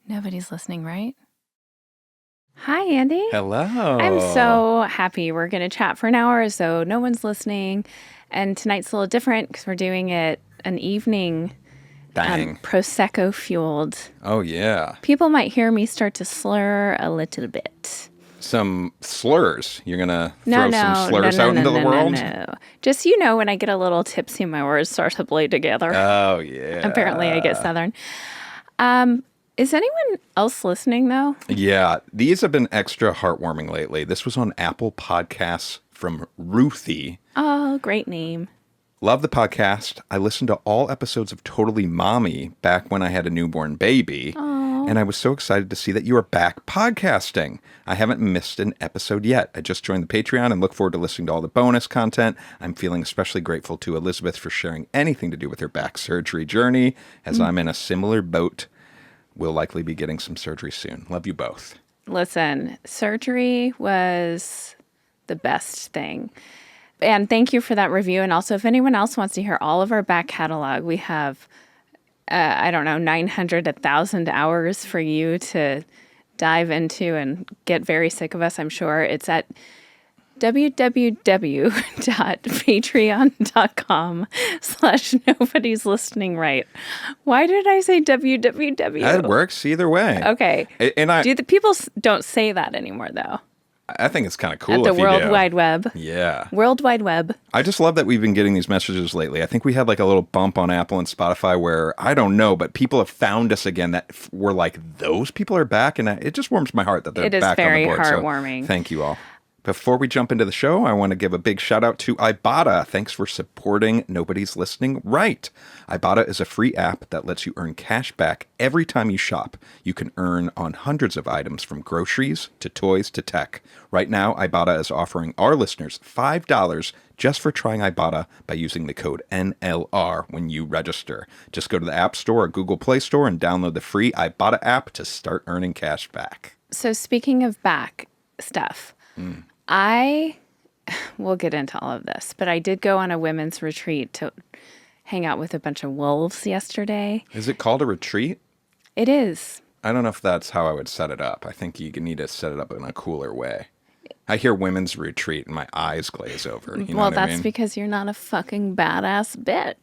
Nobody's listening, right? Hi, Andy. Hello. I'm so happy we're going to chat for an hour, so no one's listening. And tonight's a little different because we're doing it an evening, Prosecco-fueled. Oh, yeah. People might hear me start to slur a little bit. Some slurs. You're going to throw some slurs out into the world? No. Just, when I get a little tipsy, my words start to bleed together. Oh, yeah. Apparently I get Southern. Is anyone else listening, though? Yeah, these have been extra heartwarming lately. This was on Apple Podcasts from Ruthie. Oh, great name. Love the podcast. I listened to all episodes of Totally Mommy back when I had a newborn baby. Aww. And I was so excited to see that you are back podcasting. I haven't missed an episode yet. I just joined the Patreon and look forward to listening to all the bonus content. I'm feeling especially grateful to Elizabeth for sharing anything to do with her back surgery journey, as I'm in a similar boat. We'll likely be getting some surgery soon. Love you both. Listen, surgery was the best thing. And thank you for that review. And also, if anyone else wants to hear all of our back catalog, we have, 900, 1,000 hours for you to dive into and get very sick of us, I'm sure. It's at www.patreon.com/nobody's listening right. Why did I say www? That works either way. Okay. And do the people don't say that anymore, though? I think it's kind of cool at the if you World do. Wide Web. Yeah. World Wide Web. I just love that we've been getting these messages lately. I think we had like a little bump on Apple and Spotify where, I don't know, but people have found us again that we're like, those people are back. And it just warms my heart that they're back on the board. It is very heartwarming. So thank you all. Before we jump into the show, I want to give a big shout out to Ibotta. Thanks for supporting Nobody's Listening Right. Ibotta is a free app that lets you earn cash back every time you shop. You can earn on hundreds of items from groceries to toys to tech. Right now, Ibotta is offering our listeners $5 just for trying Ibotta by using the code NLR when you register. Just go to the App Store or Google Play Store and download the free Ibotta app to start earning cash back. So speaking of back stuff, we'll get into all of this, but I did go on a women's retreat to hang out with a bunch of wolves yesterday. Is it called a retreat? It is. I don't know if that's how I would set it up. I think you need to set it up in a cooler way. I hear women's retreat and my eyes glaze over. You know what I mean? That's because you're not a fucking badass bitch.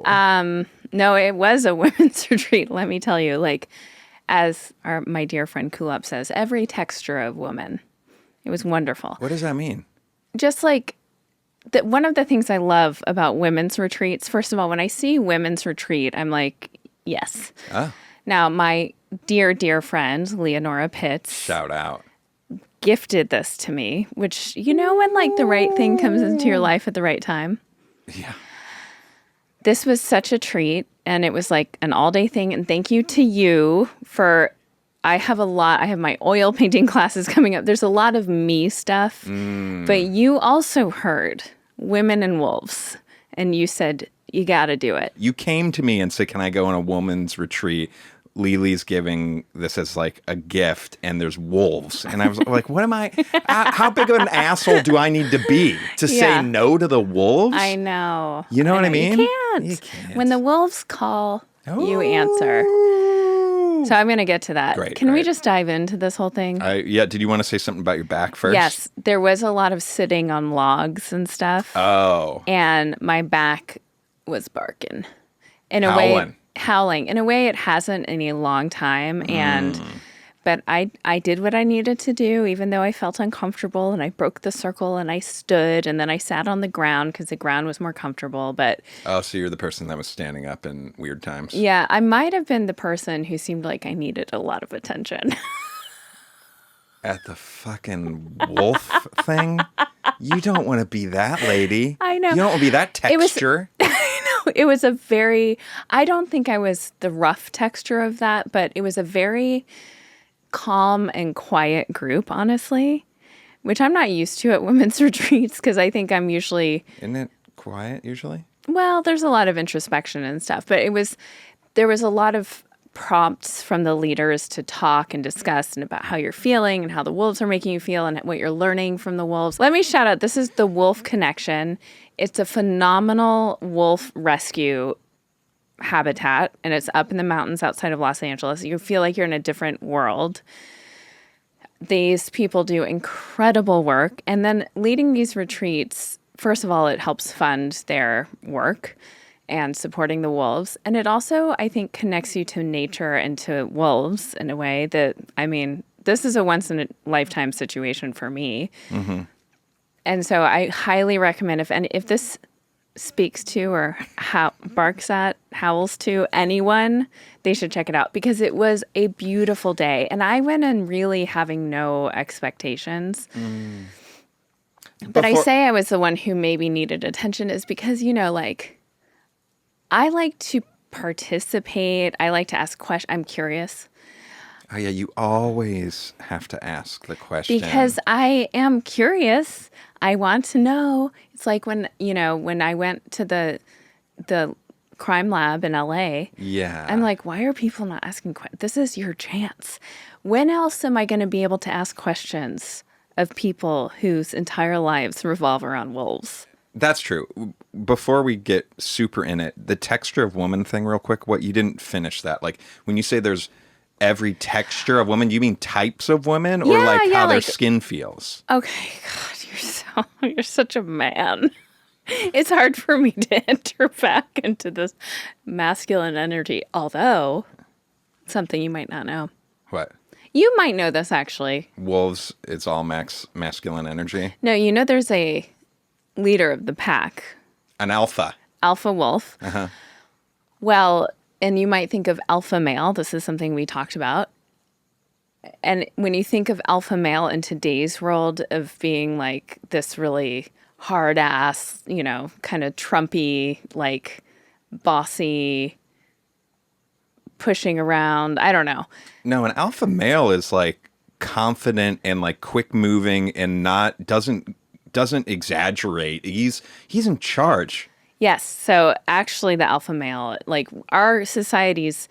Ayo. No, it was a women's retreat, let me tell you. Like, as my dear friend Kulop says, every texture of woman. It was wonderful. What does that mean? Just like, one of the things I love about women's retreats, first of all, when I see women's retreat, I'm like, yes. Ah. Now, my dear, dear friend, Leonora Pitts. Shout out. Gifted this to me, which, when like the right thing comes into your life at the right time. Yeah. This was such a treat, and it was like an all-day thing, and thank you to you for... I have my oil painting classes coming up. There's a lot of me stuff, but you also heard Women and Wolves, and you said, you got to do it. You came to me and said, can I go on a woman's retreat? Lily's giving this as like a gift, and there's wolves. And I was like, what am I, how big of an asshole do I need to be to say no to the wolves? I know. You know what I mean? You can't. When the wolves call, you answer. So I'm going to get to that. Great, Can we just dive into this whole thing? Did you want to say something about your back first? Yes. There was a lot of sitting on logs and stuff. Oh. And my back was barking. Howling. In a way, it hasn't in a long time. But I did what I needed to do, even though I felt uncomfortable, and I broke the circle, and I stood, and then I sat on the ground because the ground was more comfortable. But oh, so you're the person that was standing up in weird times? Yeah, I might have been the person who seemed like I needed a lot of attention. At the fucking wolf thing? You don't want to be that lady. I know. You don't want to be that texture. It was a very, I don't think I was the rough texture of that, but it was a very calm and quiet group, honestly, which I'm not used to at women's retreats because I think I'm usually... Isn't it quiet usually? Well, there's a lot of introspection and stuff, but there was a lot of prompts from the leaders to talk and discuss and about how you're feeling and how the wolves are making you feel and what you're learning from the wolves. Let me shout out, this is the Wolf Connection. It's a phenomenal wolf rescue habitat, and it's up in the mountains outside of Los Angeles. You feel like you're in a different world. These people do incredible work. And then leading these retreats, first of all, it helps fund their work and supporting the wolves. And it also, I think, connects you to nature and to wolves in a way that, I mean, this is a once-in-a-lifetime situation for me. Mm-hmm. And so I highly recommend, if this speaks to or barks at, howls to anyone, they should check it out because it was a beautiful day. And I went in really having no expectations. But I say I was the one who maybe needed attention is because, like, I like to participate. I like to ask questions. I'm curious. Oh, yeah, you always have to ask the question. Because I am curious. I want to know. It's like when I went to the crime lab in LA. Yeah. I'm like, why are people not asking questions? This is your chance. When else am I going to be able to ask questions of people whose entire lives revolve around wolves? That's true. Before we get super in it, the texture of woman thing real quick, you didn't finish that. Like when you say there's every texture of women, you mean types of women or how their skin feels? Okay, God, you're such a man. It's hard for me to enter back into this masculine energy, although something you might not know. What? You might know this actually. Wolves, it's all masculine energy? No, there's a leader of the pack. An alpha. Alpha wolf. Uh-huh. Well, and you might think of alpha male. This is something we talked about. And when you think of alpha male in today's world of being like this really hard ass, kind of Trumpy, like bossy, pushing around. I don't know. No, an alpha male is like confident and like quick moving and doesn't exaggerate. He's in charge. Yes. So actually the alpha male, like our society's,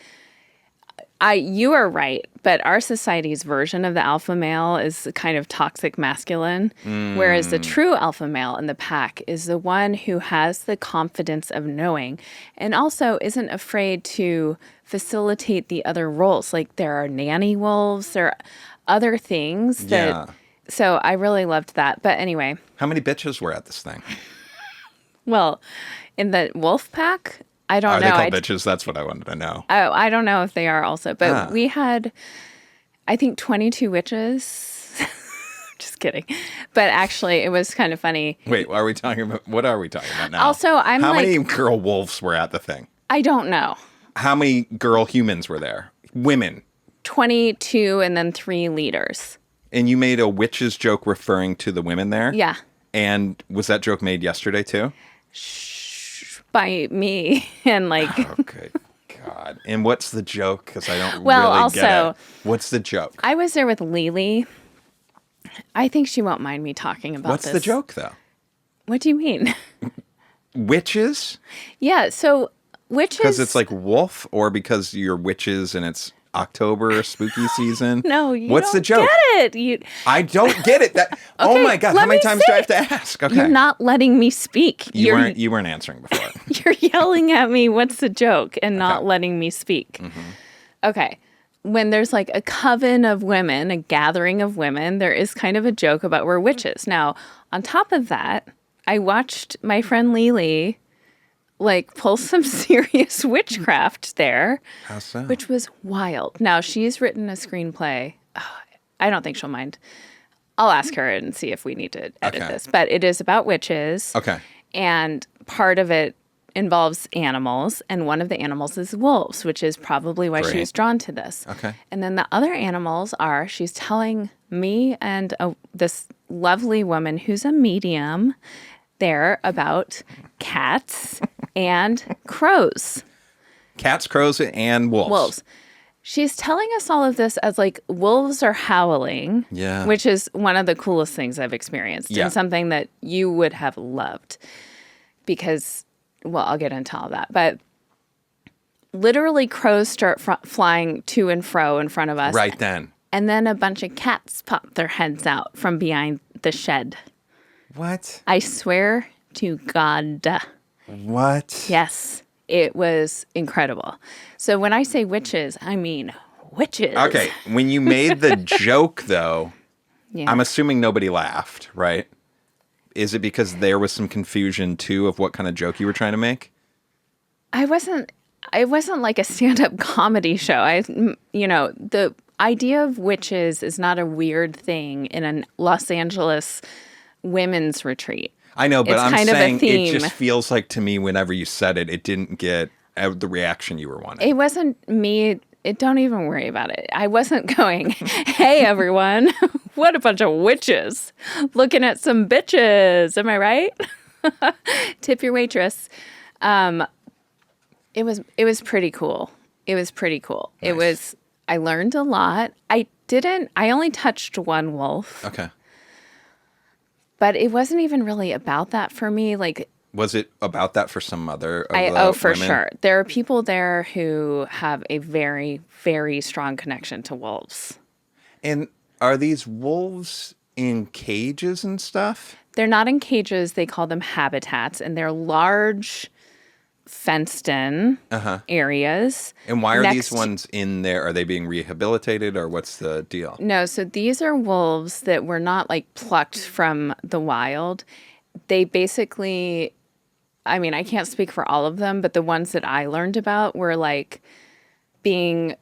you are right, but our society's version of the alpha male is kind of toxic masculine, whereas the true alpha male in the pack is the one who has the confidence of knowing and also isn't afraid to facilitate the other roles. Like there are nanny wolves, there are other things that... Yeah. So I really loved that. But anyway. How many bitches were at this thing? Well, in the wolf pack, I don't know. Are they called bitches? That's what I wanted to know. Oh, I don't know if they are also. But we had, I think, 22 witches. Just kidding. But actually, it was kind of funny. Wait, what are we talking about now? Also, How many girl wolves were at the thing? I don't know. How many girl humans were there? Women? 22 and then 3 leaders. And you made a witches joke referring to the women there? Yeah. And was that joke made yesterday too? By me and like... Oh, good God. And what's the joke? Because I don't really get it. What's the joke? I was there with Lily. I think she won't mind me talking about this. What's the joke, though? What do you mean? Witches? Yeah, so witches... Because it's like wolf or because you're witches and it's... October spooky season. No, you What's don't the joke? Get it. I don't get it. That. Okay, oh my God! How many times do I have to ask? Okay, you're not letting me speak. You weren't answering before. You're yelling at me. What's the joke? And not letting me speak. Mm-hmm. Okay. When there's like a coven of women, a gathering of women, there is kind of a joke about we're witches. Now, on top of that, I watched my friend Lily like pull some serious witchcraft there. How so? Which was wild. Now, she's written a screenplay. Oh, I don't think she'll mind. I'll ask her and see if we need to edit this. But it is about witches. Okay. And part of it involves animals. And one of the animals is wolves, which is probably why she was drawn to this. Okay. And then the other animals are, she's telling me and this lovely woman who's a medium there about cats and crows. Cats, crows, and wolves. She's telling us all of this as like wolves are howling, which is one of the coolest things I've experienced and something that you would have loved because, well, I'll get into all that. But literally crows start flying to and fro in front of us. Right then. And then a bunch of cats pop their heads out from behind the shed. What? I swear to God. What? Yes, it was incredible. So when I say witches, I mean witches. Okay, when you made the joke, though, Yeah. I'm assuming nobody laughed, right? Is it because there was some confusion, too, of what kind of joke you were trying to make? It wasn't like a stand-up comedy show. The idea of witches is not a weird thing in a Los Angeles women's retreat. I know, but It's I'm kind of a saying it theme. just feels like to me whenever you said it, it didn't get the reaction you were wanting. It wasn't me. Don't even worry about it. I wasn't going, hey, everyone, what a bunch of witches looking at some bitches. Am I right? Tip your waitress. It was pretty cool. It was pretty cool. Nice. I learned a lot. I only touched one wolf. Okay. But it wasn't even really about that for me. Like, Was it about that for some other of the for women? sure. There are people there who have a very, very strong connection to wolves. And are these wolves in cages and stuff? They're not in cages. They call them habitats, and they're large, fenced-in areas. And why are these ones in there? Are they being rehabilitated, or what's the deal? No, so these are wolves that were not like plucked from the wild. They basically, I mean, I can't speak for all of them, but the ones that I learned about were like being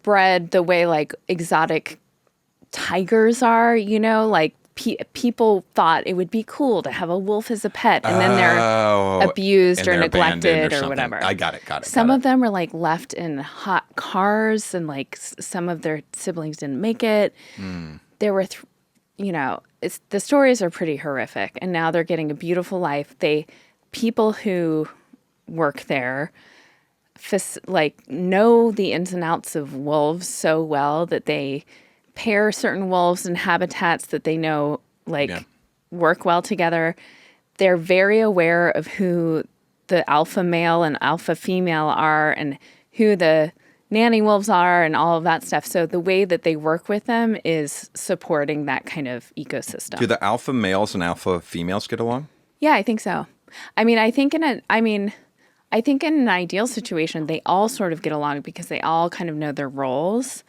bred the way like exotic tigers are, like people thought it would be cool to have a wolf as a pet, and then they're abused or they're neglected or something. whatever. I got it. Some of them were like left in hot cars, and like some of their siblings didn't make it. There were, the stories are pretty horrific, and now they're getting a beautiful life. People who work there, know the ins and outs of wolves so well that they pair certain wolves in habitats that they know work well together. They're very aware of who the alpha male and alpha female are and who the nanny wolves are and all of that stuff. So the way that they work with them is supporting that kind of ecosystem. Do the alpha males and alpha females get along? Yeah, I think so. I mean, I think in an ideal situation, they all sort of get along because they all kind of know their roles.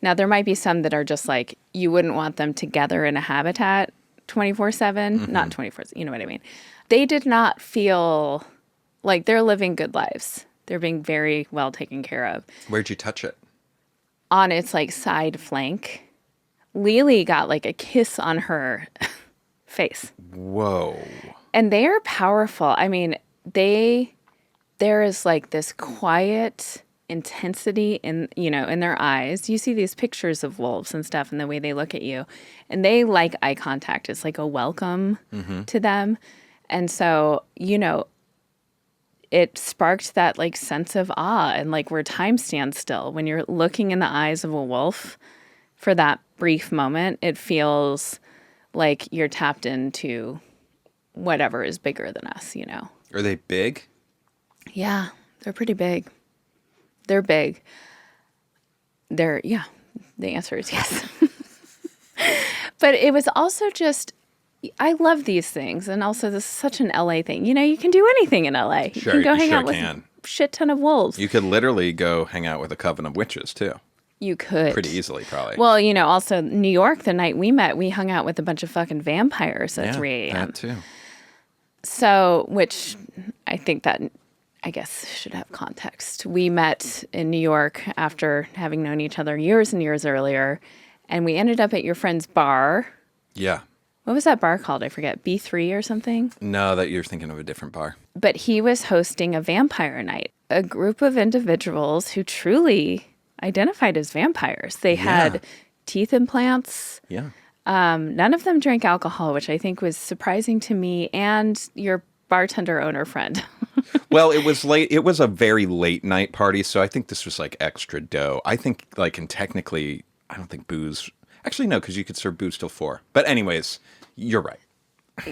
Now, there might be some that are just like, you wouldn't want them together in a habitat 24/7, not 24, you know what I mean? They did not feel like they're living good lives. They're being very well taken care of. Where'd you touch it? On its like side flank. Lily got like a kiss on her face. Whoa. And they are powerful. I mean, there is like this quiet intensity in their eyes. You see these pictures of wolves and stuff and the way they look at you, and they like eye contact. It's like a welcome to them. And so, it sparked that like sense of awe and like where time stands still. When you're looking in the eyes of a wolf for that brief moment, it feels like you're tapped into whatever is bigger than us, Are they big? Yeah, they're pretty big. They're big. The answer is yes. But it was also just, I love these things. And also this is such an LA thing. You can do anything in LA. You Sure, can go you hang sure out with can. a shit ton of wolves. You could literally go hang out with a coven of witches, too. You could. Pretty easily, probably. Well, also New York, the night we met, we hung out with a bunch of fucking vampires at 3 a.m. That, too. So, which I think that, I guess, should have context. We met in New York after having known each other years and years earlier, and we ended up at your friend's bar. Yeah. What was that bar called? I forget. B3 or something? No, that you're thinking of a different bar. But he was hosting a vampire night, a group of individuals who truly identified as vampires. They had teeth implants. Yeah. None of them drank alcohol, which I think was surprising to me and your bartender owner friend. Well, it was late. It was a very late night party, so I think this was like extra dough. I think and technically, I don't think booze. Actually, no, because you could serve booze till 4. But anyways, you're right.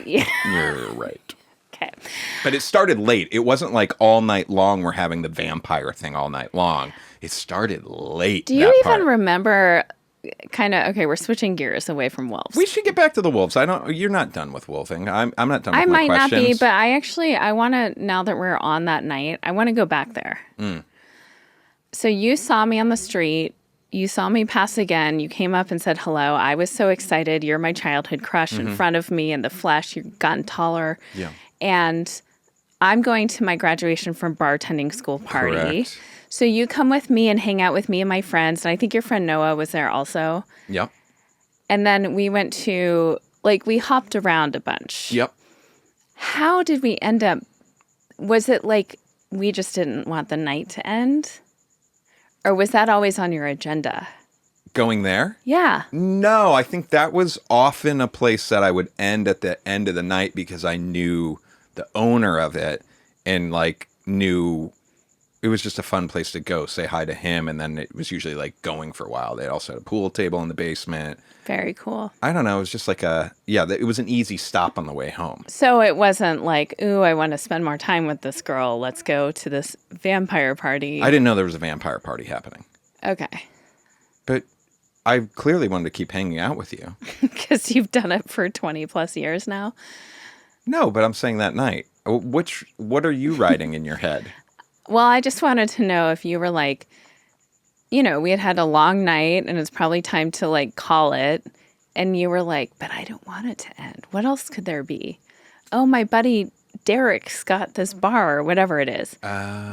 Yeah. You're right. Okay. But it started late. It wasn't like all night long we're having the vampire thing all night long. It started late. Do you even remember okay, we're switching gears away from wolves. We should get back to the wolves. You're not done with wolving. I'm not done with my questions. I might not be, but I want to, now that we're on that night, I want to go back there. So you saw me on the street. You saw me pass again. You came up and said hello. I was so excited. You're my childhood crush in front of me in the flesh. You've gotten taller. Yeah. And I'm going to my graduation from bartending school party. Correct. So you come with me and hang out with me and my friends. And I think your friend Noah was there also. Yep. And then we went to, we hopped around a bunch. Yep. How did we end up? Was it we just didn't want the night to end? Or was that always on your agenda? Going there? Yeah. No, I think that was often a place that I would end at the end of the night because I knew the owner of it and knew it was just a fun place to go, say hi to him. And then it was usually going for a while. They also had a pool table in the basement. Very cool. I don't know. It was just it was an easy stop on the way home. So it wasn't ooh, I want to spend more time with this girl. Let's go to this vampire party. I didn't know there was a vampire party happening. Okay. But I clearly wanted to keep hanging out with you. Because you've done it for 20 plus years now. No, but I'm saying that night. What are you writing in your head? Well, I just wanted to know if you were we had a long night and it's probably time to call it. And you were but I don't want it to end. What else could there be? Oh, my buddy Derek's got this bar or whatever it is.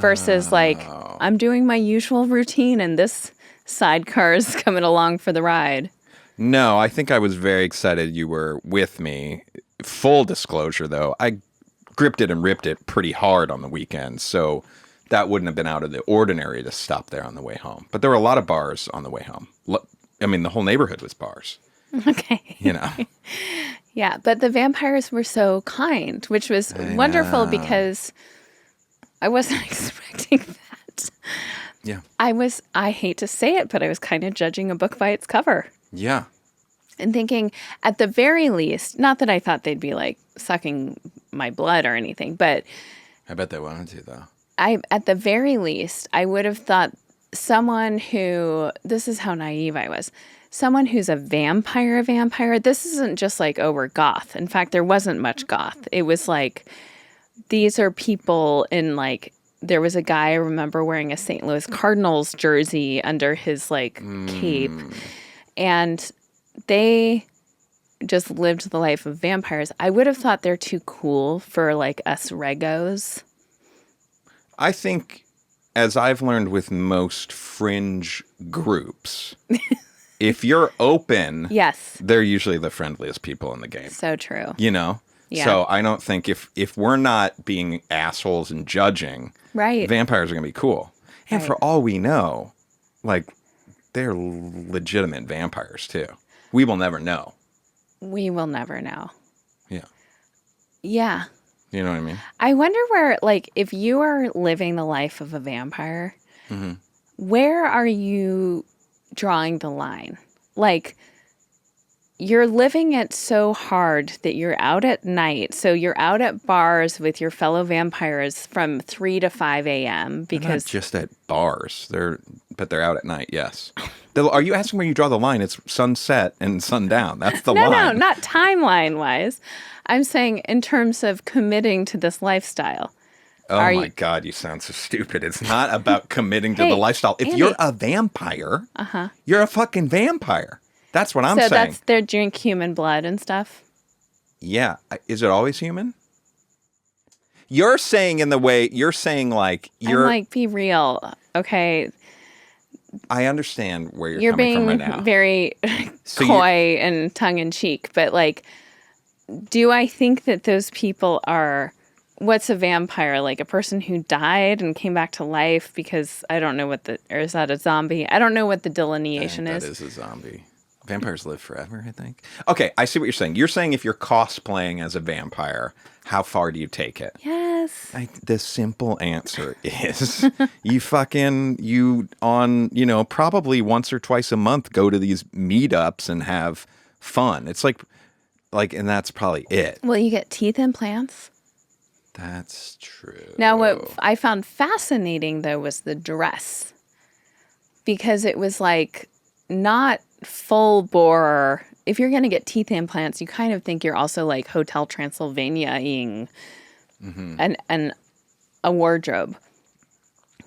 Versus I'm doing my usual routine and this sidecar is coming along for the ride. No, I think I was very excited you were with me. Full disclosure, though, I gripped it and ripped it pretty hard on the weekend. So that wouldn't have been out of the ordinary to stop there on the way home. But there were a lot of bars on the way home. I mean, the whole neighborhood was bars. Okay. Yeah, but the vampires were so kind, which was wonderful because I wasn't expecting that. Yeah. I hate to say it, but I was kind of judging a book by its cover. Yeah. And thinking, at the very least, not that I thought they'd be sucking my blood or anything, but I bet they wanted to, though. At the very least, I would have thought someone who, this is how naive I was, someone who's a vampire, this isn't just oh, we're goth. In fact, there wasn't much goth. It was these are people in there was a guy I remember wearing a St. Louis Cardinals jersey under his cape. And they just lived the life of vampires. I would have thought they're too cool for us regos. I think, as I've learned with most fringe groups, if you're open, yes, they're usually the friendliest people in the game. So true. Yeah. So I don't think if we're not being assholes and judging, right, vampires are going to be cool. And right. For all we know, they're legitimate vampires too. We will never know. We will never know. Yeah. Yeah. You know what I mean? I wonder where, if you are living the life of a vampire, where are you drawing the line? You're living it so hard that you're out at night. So you're out at bars with your fellow vampires from 3 to 5 a.m. because they're not just at bars. But they're out at night, yes. Are you asking where you draw the line? It's sunset and sundown. That's the line. No, not timeline-wise. I'm saying in terms of committing to this lifestyle. Oh, my God, you sound so stupid. It's not about committing to the lifestyle. If you're a vampire, you're a fucking vampire. That's what I'm saying. So they drink human blood and stuff? Yeah. Is it always human? You're saying in the way, you're saying you're... I'm be real, okay? I understand where you're coming from right now. You're being very coy and tongue-in-cheek, but do I think that those people are... What's a vampire? A person who died and came back to life because I don't know or is that a zombie? I don't know what the delineation is. That is a zombie. Vampires live forever, I think. Okay, I see what you're saying. You're saying if you're cosplaying as a vampire, how far do you take it? Yes. The simple answer is you probably once or twice a month go to these meetups and have fun. It's and that's probably it. Will you get teeth implants? That's true. Now, what I found fascinating, though, was the dress. Because it was like not full bore. If you're going to get teeth implants, you kind of think you're also like Hotel Transylvania-ing and a wardrobe.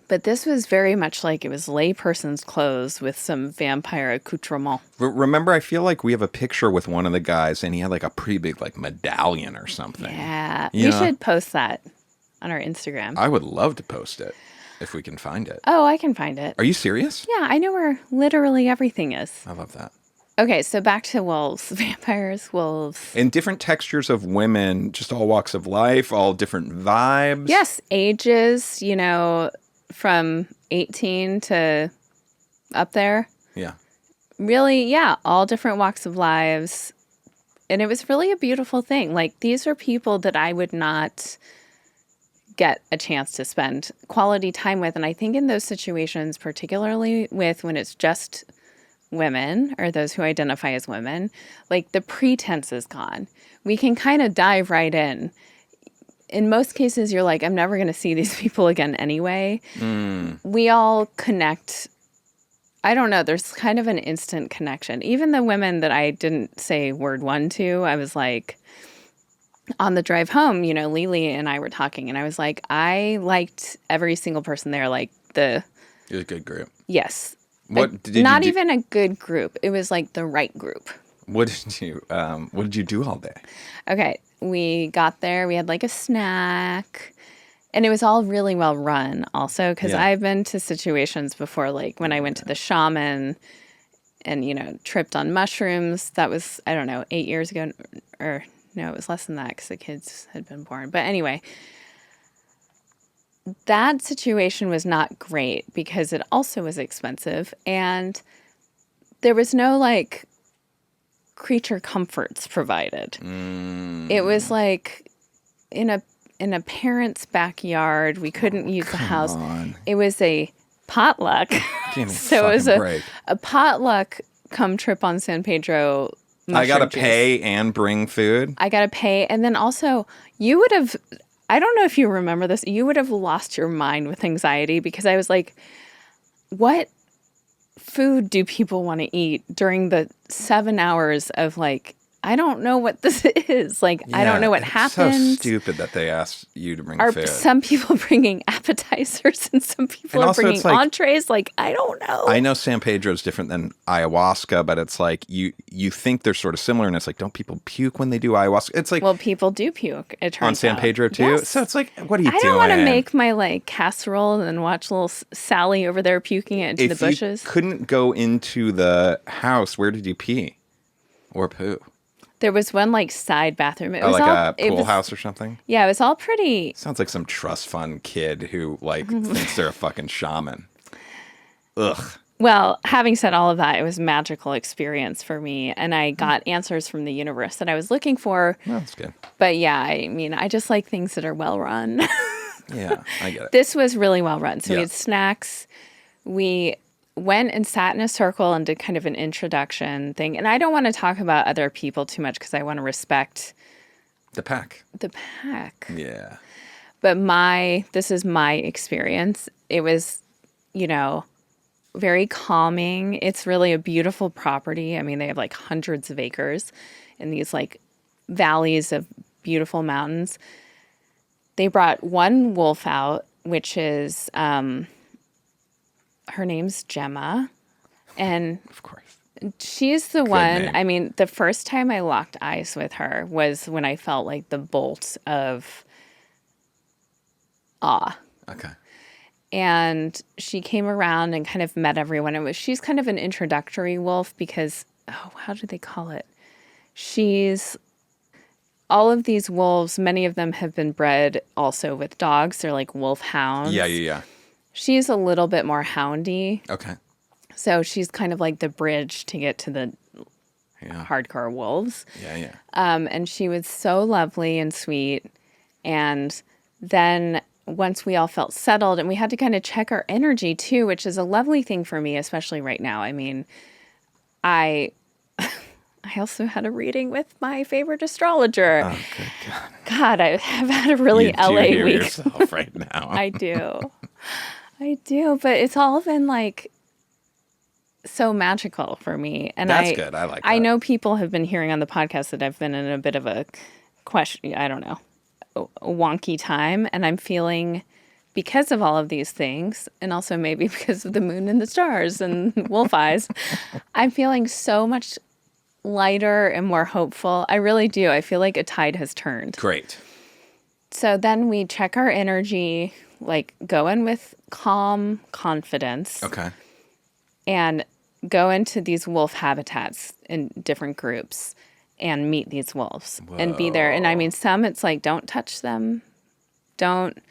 But this was very much like it was layperson's clothes with some vampire accoutrement. Remember, I feel like we have a picture with one of the guys, and he had like a pretty big like medallion or something. Yeah. You We know? should post that on our Instagram. I would love to post it if we can find it. Oh, I can find it. Are you serious? Yeah, I know where literally everything is. I love that. Okay, so back to wolves. Vampires, wolves. And different textures of women, just all walks of life, all different vibes. Yes, ages, you know, from 18 to up there. Yeah. Really, yeah, all different walks of lives. And it was really a beautiful thing. Like, these are people that I would not get a chance to spend quality time with. And I think in those situations, particularly with when it's just women or those who identify as women, like the pretense is gone. We can kind of dive right in. In most cases, you're like, I'm never going to see these people again anyway. We all connect. I don't know. There's kind of an instant connection. Even the women that I didn't say word one to, I was like, on the drive home, you know, Lily and I were talking, and I was like, I liked every single person there. Like It was a good group. yes. What did Not you do? even a good group. It was like the right group. What did you do all day? Okay. We got there. We had like a snack. And it was all really well run also because Yeah. I've been to situations before, like when I went to the shaman and, you know, tripped on mushrooms. That was, I don't know, 8 years ago. Or no, it was less than that because the kids had been born. But anyway, that situation was not great because it also was expensive. And there was no like creature comforts provided. It was like in a parent's backyard. We couldn't use the house. on. It was a potluck. Give me So it was fucking break. a potluck come trip on San Pedro. I gotta mushroom juice. pay and bring food. I gotta pay. And then also you would have, I don't know if you remember this, you would have lost your mind with anxiety because I was like, what food do people want to eat during the 7 hours of like, I don't know what this is. Like, I don't know what it's happens. So stupid that they asked you to bring Are food. some people bringing appetizers and some people And are also bringing it's like- entrees? Like, I don't know. I know San Pedro's different than ayahuasca, but it's like you think they're sort of similar, and it's like, don't people puke when they do ayahuasca? It's like Well, people do puke, it turns on San out. Pedro too. Yes. So it's like, what are you I doing? don't want to make my like casserole and then watch little Sally over there puking it into if the bushes. you couldn't go into the house, where did you pee or poo? There was one like side bathroom. It Oh, was like all, a it pool was, house or something? Yeah, it was all pretty. Sounds like some trust fund kid who like thinks they're a fucking shaman. Ugh. Well, having said all of that, it was a magical experience for me, and I got answers from the universe that I was looking for. Well, that's good. But yeah, I mean, I just like things that are well run. Yeah, I get it. This was really well run. So we Yeah. had snacks. We went and sat in a circle and did kind of an introduction thing. And I don't want to talk about other people too much because I want to respect The pack. the pack. Yeah. But this is my experience. It was, you know, very calming. It's really a beautiful property. I mean, they have like hundreds of acres in these like valleys of beautiful mountains. They brought one wolf out, which is, her name's Gemma. And Of course. she's the one, name. I mean, the first time I locked eyes with her was when I felt like the bolt of awe. Okay. And she came around and kind of met everyone. She's kind of an introductory wolf because, how do they call it? All of these wolves, many of them have been bred also with dogs. They're like wolf hounds. Yeah. She's a little bit more houndy. Okay. So she's kind of like the bridge to get to the Yeah. hardcore wolves. Yeah. And she was so lovely and sweet. And then once we all felt settled, and we had to kind of check our energy too, which is a lovely thing for me, especially right now. I mean, I I also had a reading with my favorite astrologer. Oh, good God. God, I have had a really You LA do hear week. yourself right now. I do. I do. But it's all been like so magical for me. And That's good. I like that. I know people have been hearing on the podcast that I've been in a bit of a question, I don't know, a wonky time. And I'm feeling, because of all of these things, and also maybe because of the moon and the stars and wolf eyes, I'm feeling so much lighter and more hopeful. I really do. I feel like a tide has turned. Great. So then we check our energy, like go in with calm confidence. Okay. And go into these wolf habitats in different groups and meet these wolves and be there. And I mean, some it's like, don't touch them. Don't.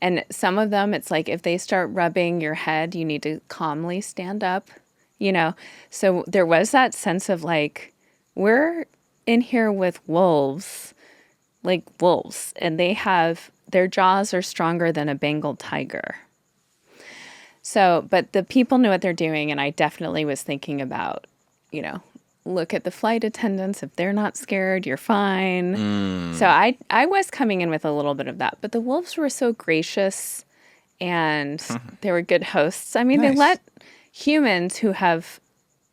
And some of them, it's like, if they start rubbing your head, you need to calmly stand up, you know? So there was that sense of like, we're in here with wolves, like wolves, and their jaws are stronger than a Bengal tiger. So, but the people knew what they're doing, and I definitely was thinking about, look at the flight attendants. If they're not scared, you're fine. So I was coming in with a little bit of that, but the wolves were so gracious, and they were good hosts. I mean, Nice. They let humans who have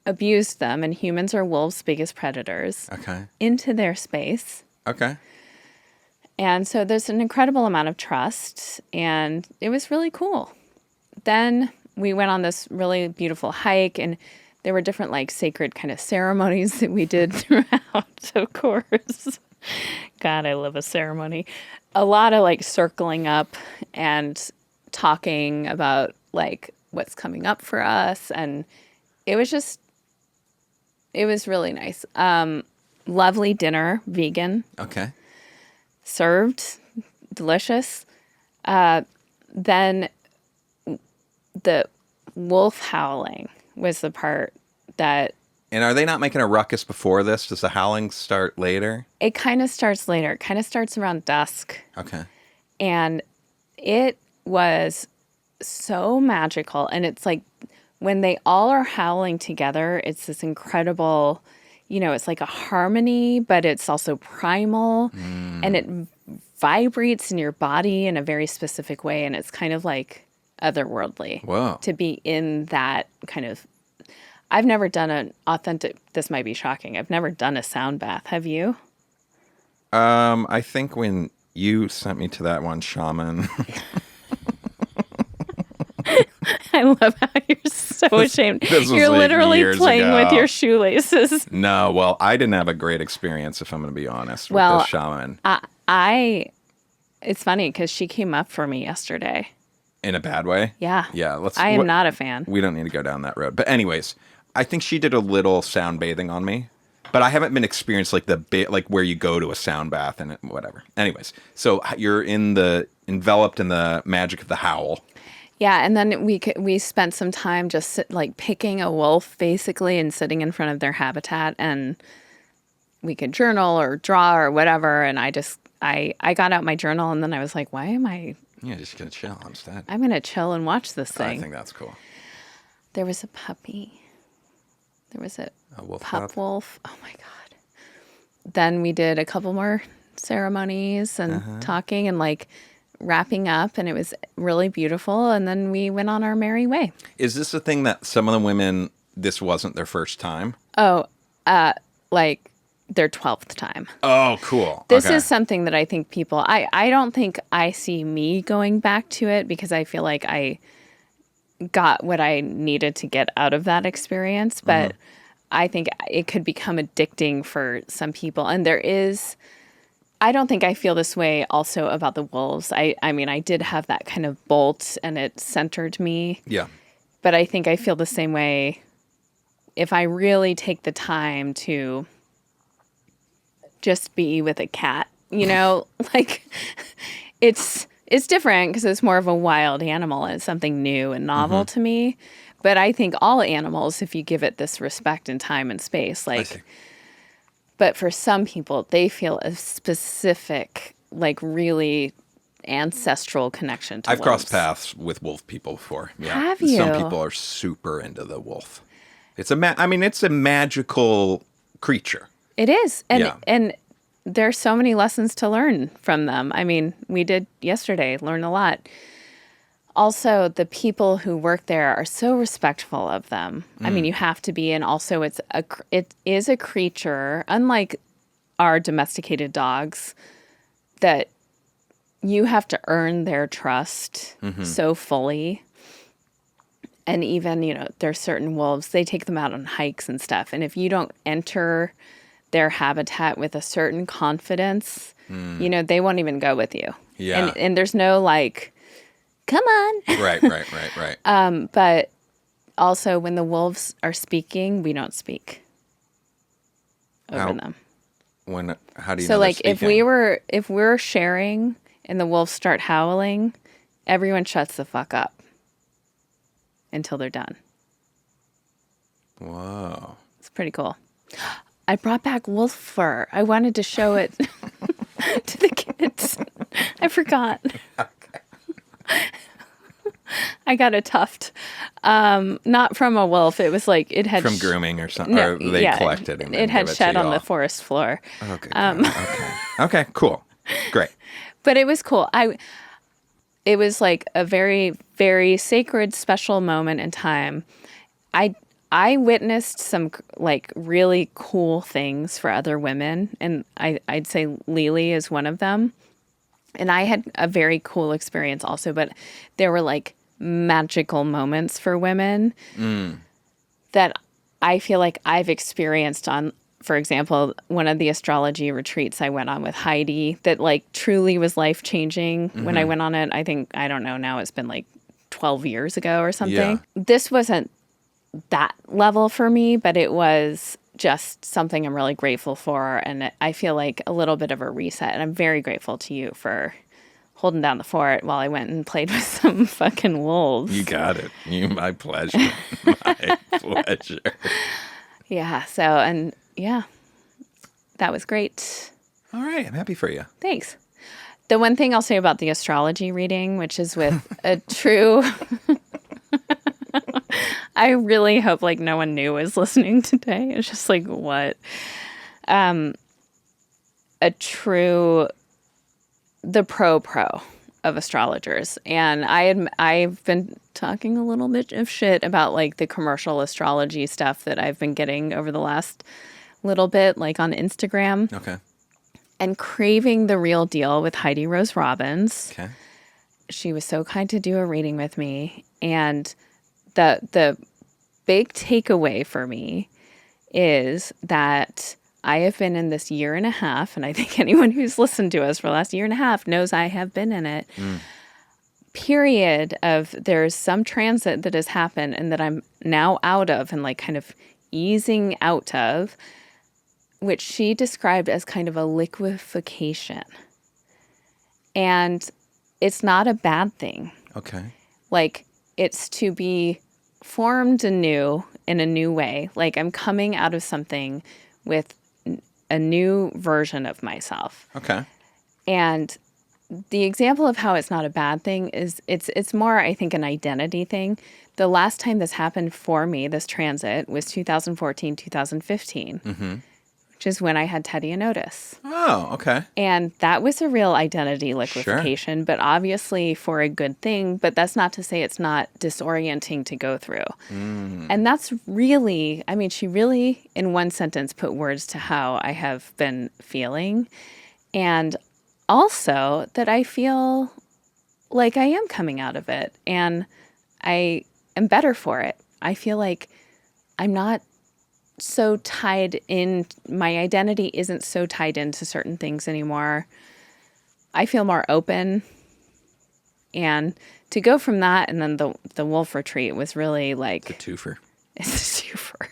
abused them, and humans are wolves' biggest predators, Okay. into their space. Okay. And so there's an incredible amount of trust, and it was really cool. Then we went on this really beautiful hike, and there were different like sacred kind of ceremonies that we did throughout, of course. God, I love a ceremony. A lot of like circling up and talking about like what's coming up for us. And it was really nice. Lovely dinner, vegan, Okay. served, delicious. Then the wolf howling was the part that And are they not making a ruckus before this? Does the howling start later? it kind of starts later. It kind of starts around dusk. Okay. And it was so magical. And it's like when they all are howling together, it's this incredible, it's like a harmony, but it's also primal. And it vibrates in your body in a very specific way. And it's kind of like otherworldly. Whoa. To be in that kind of. I've never done an authentic, this might be shocking, I've never done a sound bath. Have you? I think when you sent me to that one shaman. I love how you're so ashamed. This was You're like literally years playing ago. with your shoelaces. No, well, I didn't have a great experience, if I'm going to be honest, with Well, this shaman. It's funny because she came up for me yesterday. In a bad way? Yeah. Yeah. I am not a fan. We don't need to go down that road. But anyways, I think she did a little sound bathing on me. But I haven't been experienced like the bit like where you go to a sound bath and whatever. Anyways, so you're enveloped in the magic of the howl. Yeah, and then we spent some time just like picking a wolf basically and sitting in front of their habitat, and we could journal or draw or whatever. And I got out my journal, and then I was like, why am I? Yeah, just gonna chill instead. I'm gonna chill and watch this thing. I think that's cool. There was a puppy. There was a wolf pup pup? wolf. Oh my God. Then we did a couple more ceremonies and talking and like wrapping up, and it was really beautiful. And then we went on our merry way. Is this a thing that some of the women, this wasn't their first time? Oh, like their 12th time. Oh, cool. This Okay. is something that I think people, I don't think I see me going back to it because I feel like I got what I needed to get out of that experience. But I think it could become addicting for some people. And I don't think I feel this way also about the wolves. I mean, I did have that kind of bolt and it centered me. Yeah. But I think I feel the same way if I really take the time to just be with a cat, like it's different because it's more of a wild animal and it's something new and novel to me. But I think all animals, if you give it this respect and time and space, like, but for some people, they feel a specific, like really ancestral connection to I've wolves. crossed paths with wolf people before. Yeah. Have you? Some people are super into the wolf. It's a magical creature. It is. And Yeah. and there's so many lessons to learn from them. I mean, we did yesterday learn a lot. Also, the people who work there are so respectful of them. I mean, you have to be, and also it is a creature, unlike our domesticated dogs, that you have to earn their trust so fully. And even, there's certain wolves, they take them out on hikes and stuff. And if you don't enter their habitat with a certain confidence, they won't even go with you. Yeah. And there's no like, come on. Right. But also when the wolves are speaking, we don't speak over them. How do you So know like they're if we're sharing and the wolves start howling, everyone shuts the fuck up until they're done. Whoa. It's pretty cool. I brought back wolf fur. I wanted to show it to the kids. I forgot. I got a tuft. Not from a wolf. It was like it had From grooming or something. No, or they collected and then it had give it shed to on y'all. the forest floor. Okay. Okay, cool. Great. But it was cool. It was like a very, very sacred, special moment in time. I witnessed some like really cool things for other women, and I'd say Lily is one of them. And I had a very cool experience also, but there were like magical moments for women that I feel like I've experienced on, for example, one of the astrology retreats I went on with Heidi that like truly was life-changing when I went on it. I don't know, now it's been like 12 years ago or something. Yeah. This wasn't that level for me, but it was just something I'm really grateful for. And I feel like a little bit of a reset. And I'm very grateful to you for holding down the fort while I went and played with some fucking wolves. You got it. My pleasure. My pleasure. Yeah. So, and yeah, that was great. All right. I'm happy for you. Thanks. The one thing I'll say about the astrology reading, which is with a true... I really hope like no one new is listening today. It's just like, what? The pro of astrologers. And I've been talking a little bit of shit about like the commercial astrology stuff that I've been getting over the last little bit, like on Instagram. Okay. And craving the real deal with Heidi Rose Robbins. Okay. She was so kind to do a reading with me. And the big takeaway for me is that I have been in this year and a half, and I think anyone who's listened to us for the last year and a half knows I have been in it, period of there's some transit that has happened and that I'm now out of and like kind of easing out of, which she described as kind of a liquefaction. And it's not a bad thing. Okay. Like, it's to be formed anew in a new way. Like, I'm coming out of something with a new version of myself. Okay. And the example of how it's not a bad thing is it's more, I think, an identity thing. The last time this happened for me, this transit, was 2014, 2015, which is when I had Teddy and Otis. Oh, okay. And that was a real identity liquefaction, but obviously for a good thing. But that's not to say it's not disorienting to go through. And that's really, I mean, she really, in one sentence, put words to how I have been feeling. And also that I feel like I am coming out of it. And I am better for it. I feel like I'm not so tied in, my identity isn't so tied into certain things anymore. I feel more open. And to go from that, and then the wolf retreat was really like... The twofer. It's a twofer.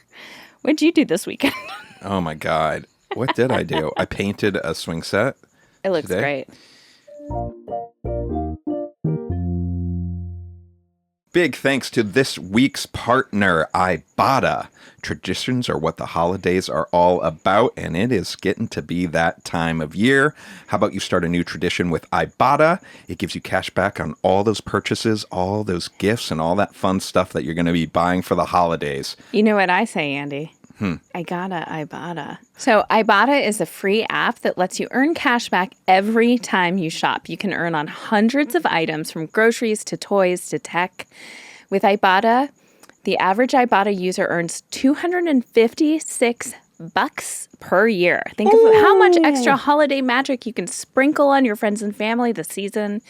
What'd you do this weekend? Oh my God. What did I do? I painted a swing set. It looks today. great. Big thanks to this week's partner, Ibotta. Traditions are what the holidays are all about, and it is getting to be that time of year. How about you start a new tradition with Ibotta? It gives you cash back on all those purchases, all those gifts, and all that fun stuff that you're going to be buying for the holidays. You know what I say, Andy? Ibotta. So Ibotta is a free app that lets you earn cash back every time you shop. You can earn on hundreds of items from groceries to toys to tech. With Ibotta, the average Ibotta user earns $256 per year. Think of how much extra holiday magic you can sprinkle on your friends and family this season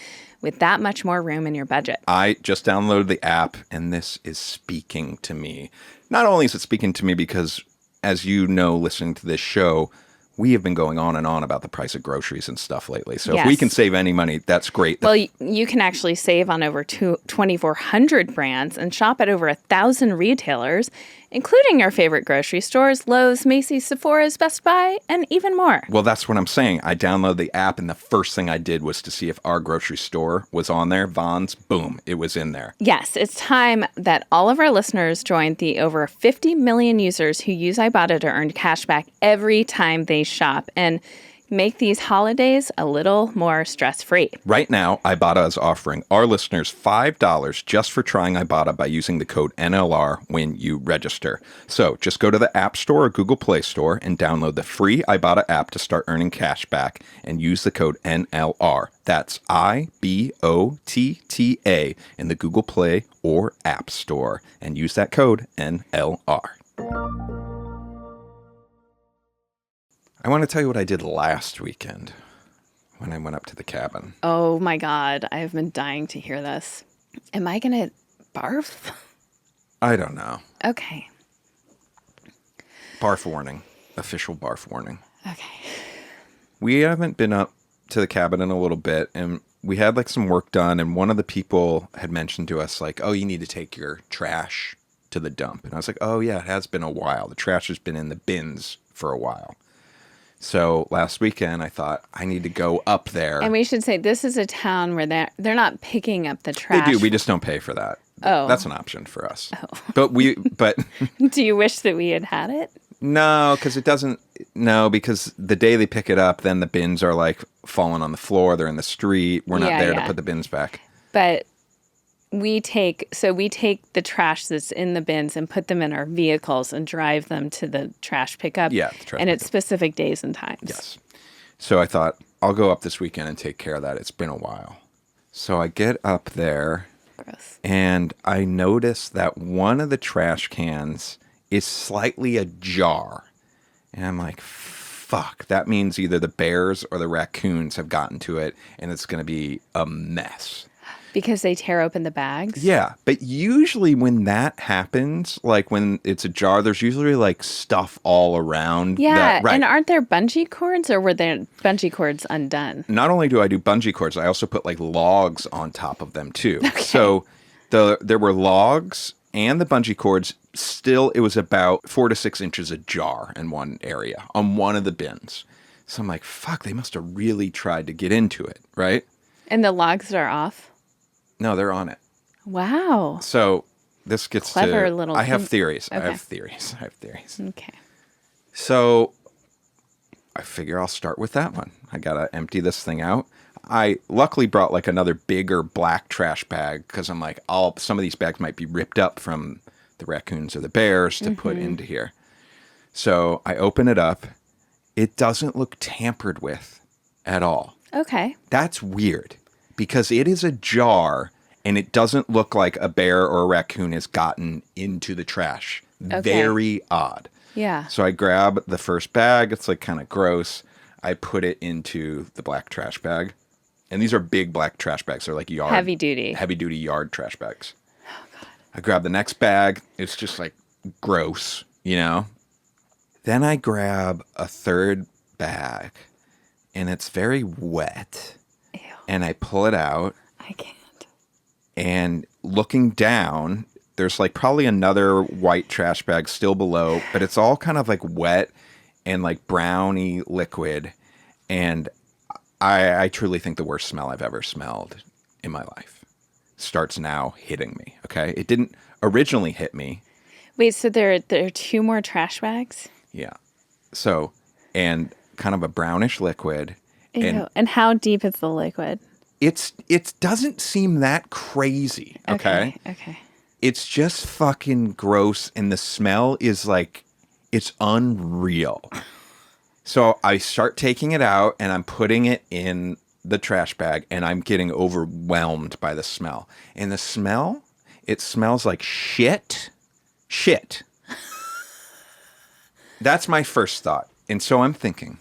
with that much more room in your budget. I just downloaded the app, and this is speaking to me. Not only is it speaking to me because, as you know, listening to this show, we have been going on and on about the price of groceries and stuff lately. So if we can save any money, that's great. Well, you can actually save on over 2,400 brands and shop at over 1,000 retailers, including your favorite grocery stores, Lowe's, Macy's, Sephora's, Best Buy, and even more. Well, that's what I'm saying. I downloaded the app, and the first thing I did was to see if our grocery store was on there. Vons, boom, it was in there. Yes, it's time that all of our listeners joined the over 50 million users who use Ibotta to earn cash back every time they shop and make these holidays a little more stress-free. Right now, Ibotta is offering our listeners $5 just for trying Ibotta by using the code NLR when you register. So just go to the App Store or Google Play Store and download the free Ibotta app to start earning cash back and use the code NLR. That's IBOTTA in the Google Play or App Store and use that code NLR. I want to tell you what I did last weekend when I went up to the cabin. Oh my God, I have been dying to hear this. Am I going to barf? I don't know. Okay. Barf warning. Official barf warning. Okay. We haven't been up to the cabin in a little bit, and we had like some work done, and one of the people had mentioned to us like, oh, you need to take your trash to the dump. And I was like, oh yeah, it has been a while. The trash has been in the bins for a while. So last weekend, I thought I need to go up there. And we should say this is a town where they're not picking up the trash. They do. We just don't pay for that. Oh. That's an option for us. Oh. But Do you wish that we had it? No, because it doesn't. No, because the day they pick it up, then the bins are like falling on the floor. They're in the street. We're not there to put the bins back. But we take the trash that's in the bins and put them in our vehicles and drive them to the trash pickup. Yeah, the trash and it's specific days and times. Yes. So I thought I'll go up this weekend and take care of that. It's been a while. So I get up there. Gross. And I notice that one of the trash cans is slightly ajar. And I'm like, fuck, that means either the bears or the raccoons have gotten to it, and it's going to be a mess. Because they tear open the bags? Yeah, but usually when that happens, like when it's a jar, there's usually like stuff all around. Yeah, right. And aren't there bungee cords, or were there bungee cords undone? Not only do I do bungee cords, I also put like logs on top of them too. Okay. So there were logs and the bungee cords. Still, it was about 4 to 6 inches ajar in one area on one of the bins. So I'm like, fuck, they must have really tried to get into it, right? And the logs are off? No, they're on it. Wow. So this gets Clever to... little I have theories. Okay. I have theories. Okay. So I figure I'll start with that one. I got to empty this thing out. I luckily brought like another bigger black trash bag because I'm like, some of these bags might be ripped up from the raccoons or the bears to put into here. So I open it up. It doesn't look tampered with at all. Okay. That's weird because it is a jar and it doesn't look like a bear or a raccoon has gotten into the trash. Okay. Very odd. Yeah. So I grab the first bag. It's like kind of gross. I put it into the black trash bag. And these are big black trash bags. They're like heavy duty yard trash bags. Oh, God. I grab the next bag. It's just like gross, you know? Then I grab a third bag and it's very wet. Ew. And I pull it out. I can't. And looking down, there's like probably another white trash bag still below, but it's all kind of like wet and like browny liquid. And I truly think the worst smell I've ever smelled in my life starts now hitting me, okay? It didn't originally hit me. Wait, so there are 2 more trash bags? Yeah. So, and kind of a brownish liquid. Ew. And how deep is the liquid? It doesn't seem that crazy, okay? Okay. It's just fucking gross, and the smell is like, It's unreal. So I start taking it out and I'm putting it in the trash bag and I'm getting overwhelmed by the smell. And the smell, it smells like shit. Shit. That's my first thought. And so I'm thinking,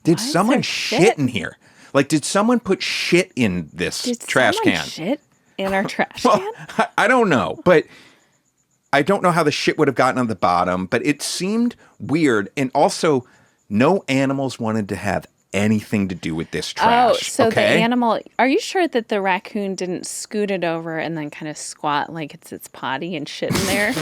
did someone shit in here? Like, did someone put shit in this trash can? Shit in our trash can? I don't know, but I don't know how the shit would have gotten on the bottom, but it seemed weird. And also, no animals wanted to have anything to do with this trash. Oh, so the animal, are you sure that the raccoon didn't scoot it over and then kind of squat like it's its potty and shit in there?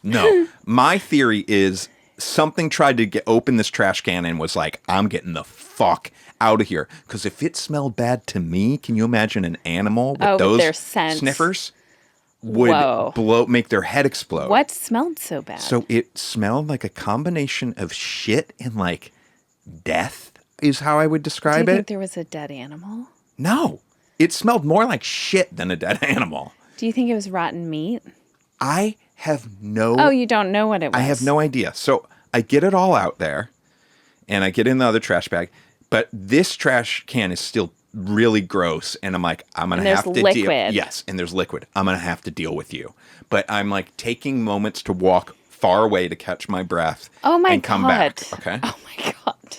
No. My theory is something tried to open this trash can and was like, I'm getting the fuck out of here. Because if it smelled bad to me, can you imagine an animal with those their scent. sniffers would make their head explode? What smelled so bad? So it smelled like a combination of shit and like death is how I would describe it. Do you think there was a dead animal? No. It smelled more like shit than a dead animal. Do you think it was rotten meat? I have no... Oh, you don't know what it was? I have no idea. So I get it all out there, and I get in the other trash bag, but this trash can is still really gross, and I'm like, I'm going to have to deal... Yes, and there's liquid. I'm going to have to deal with you. But I'm like taking moments to walk far away to catch my breath and come back. Okay? Oh my God.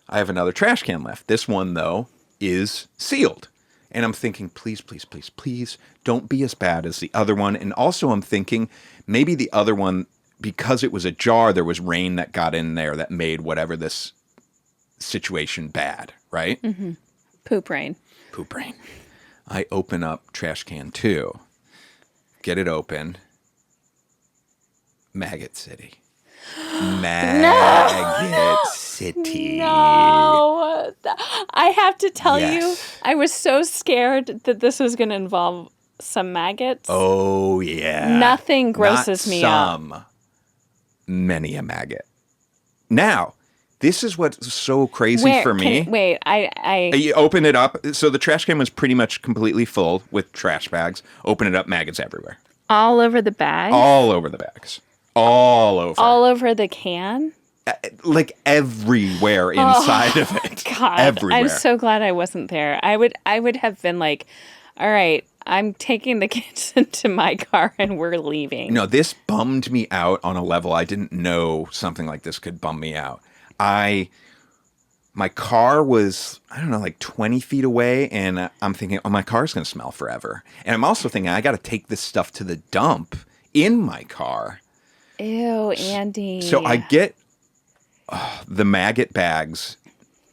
I have another trash can left. This one, though, is sealed. And I'm thinking, please, please, please, please, don't be as bad as the other one. And also I'm thinking maybe the other one, because it was a jar, there was rain that got in there that made whatever this situation bad, right? Mm-hmm. Poop rain. Poop rain. I open up trash can 2, get it open. Maggot City. Maggot City. No. I have to tell you, I was so scared that this was going to involve some maggots. Oh, yeah. Nothing grosses me up. Many a maggot. Now, this is what's so crazy for me. You open it up. So the trash can was pretty much completely full with trash bags. Open it up, maggots everywhere. All over the bag? All over the bags. All over. All over the can? Like everywhere inside of it. God, everywhere. I'm so glad I wasn't there. I would have been like, all right, I'm taking the kids into my car and we're leaving. No, this bummed me out on a level I didn't know something like this could bum me out. My car was, I don't know, like 20 feet away, and I'm thinking, oh, my car's going to smell forever. And I'm also thinking, I got to take this stuff to the dump in my car. Ew, Andy. So I get the maggot bags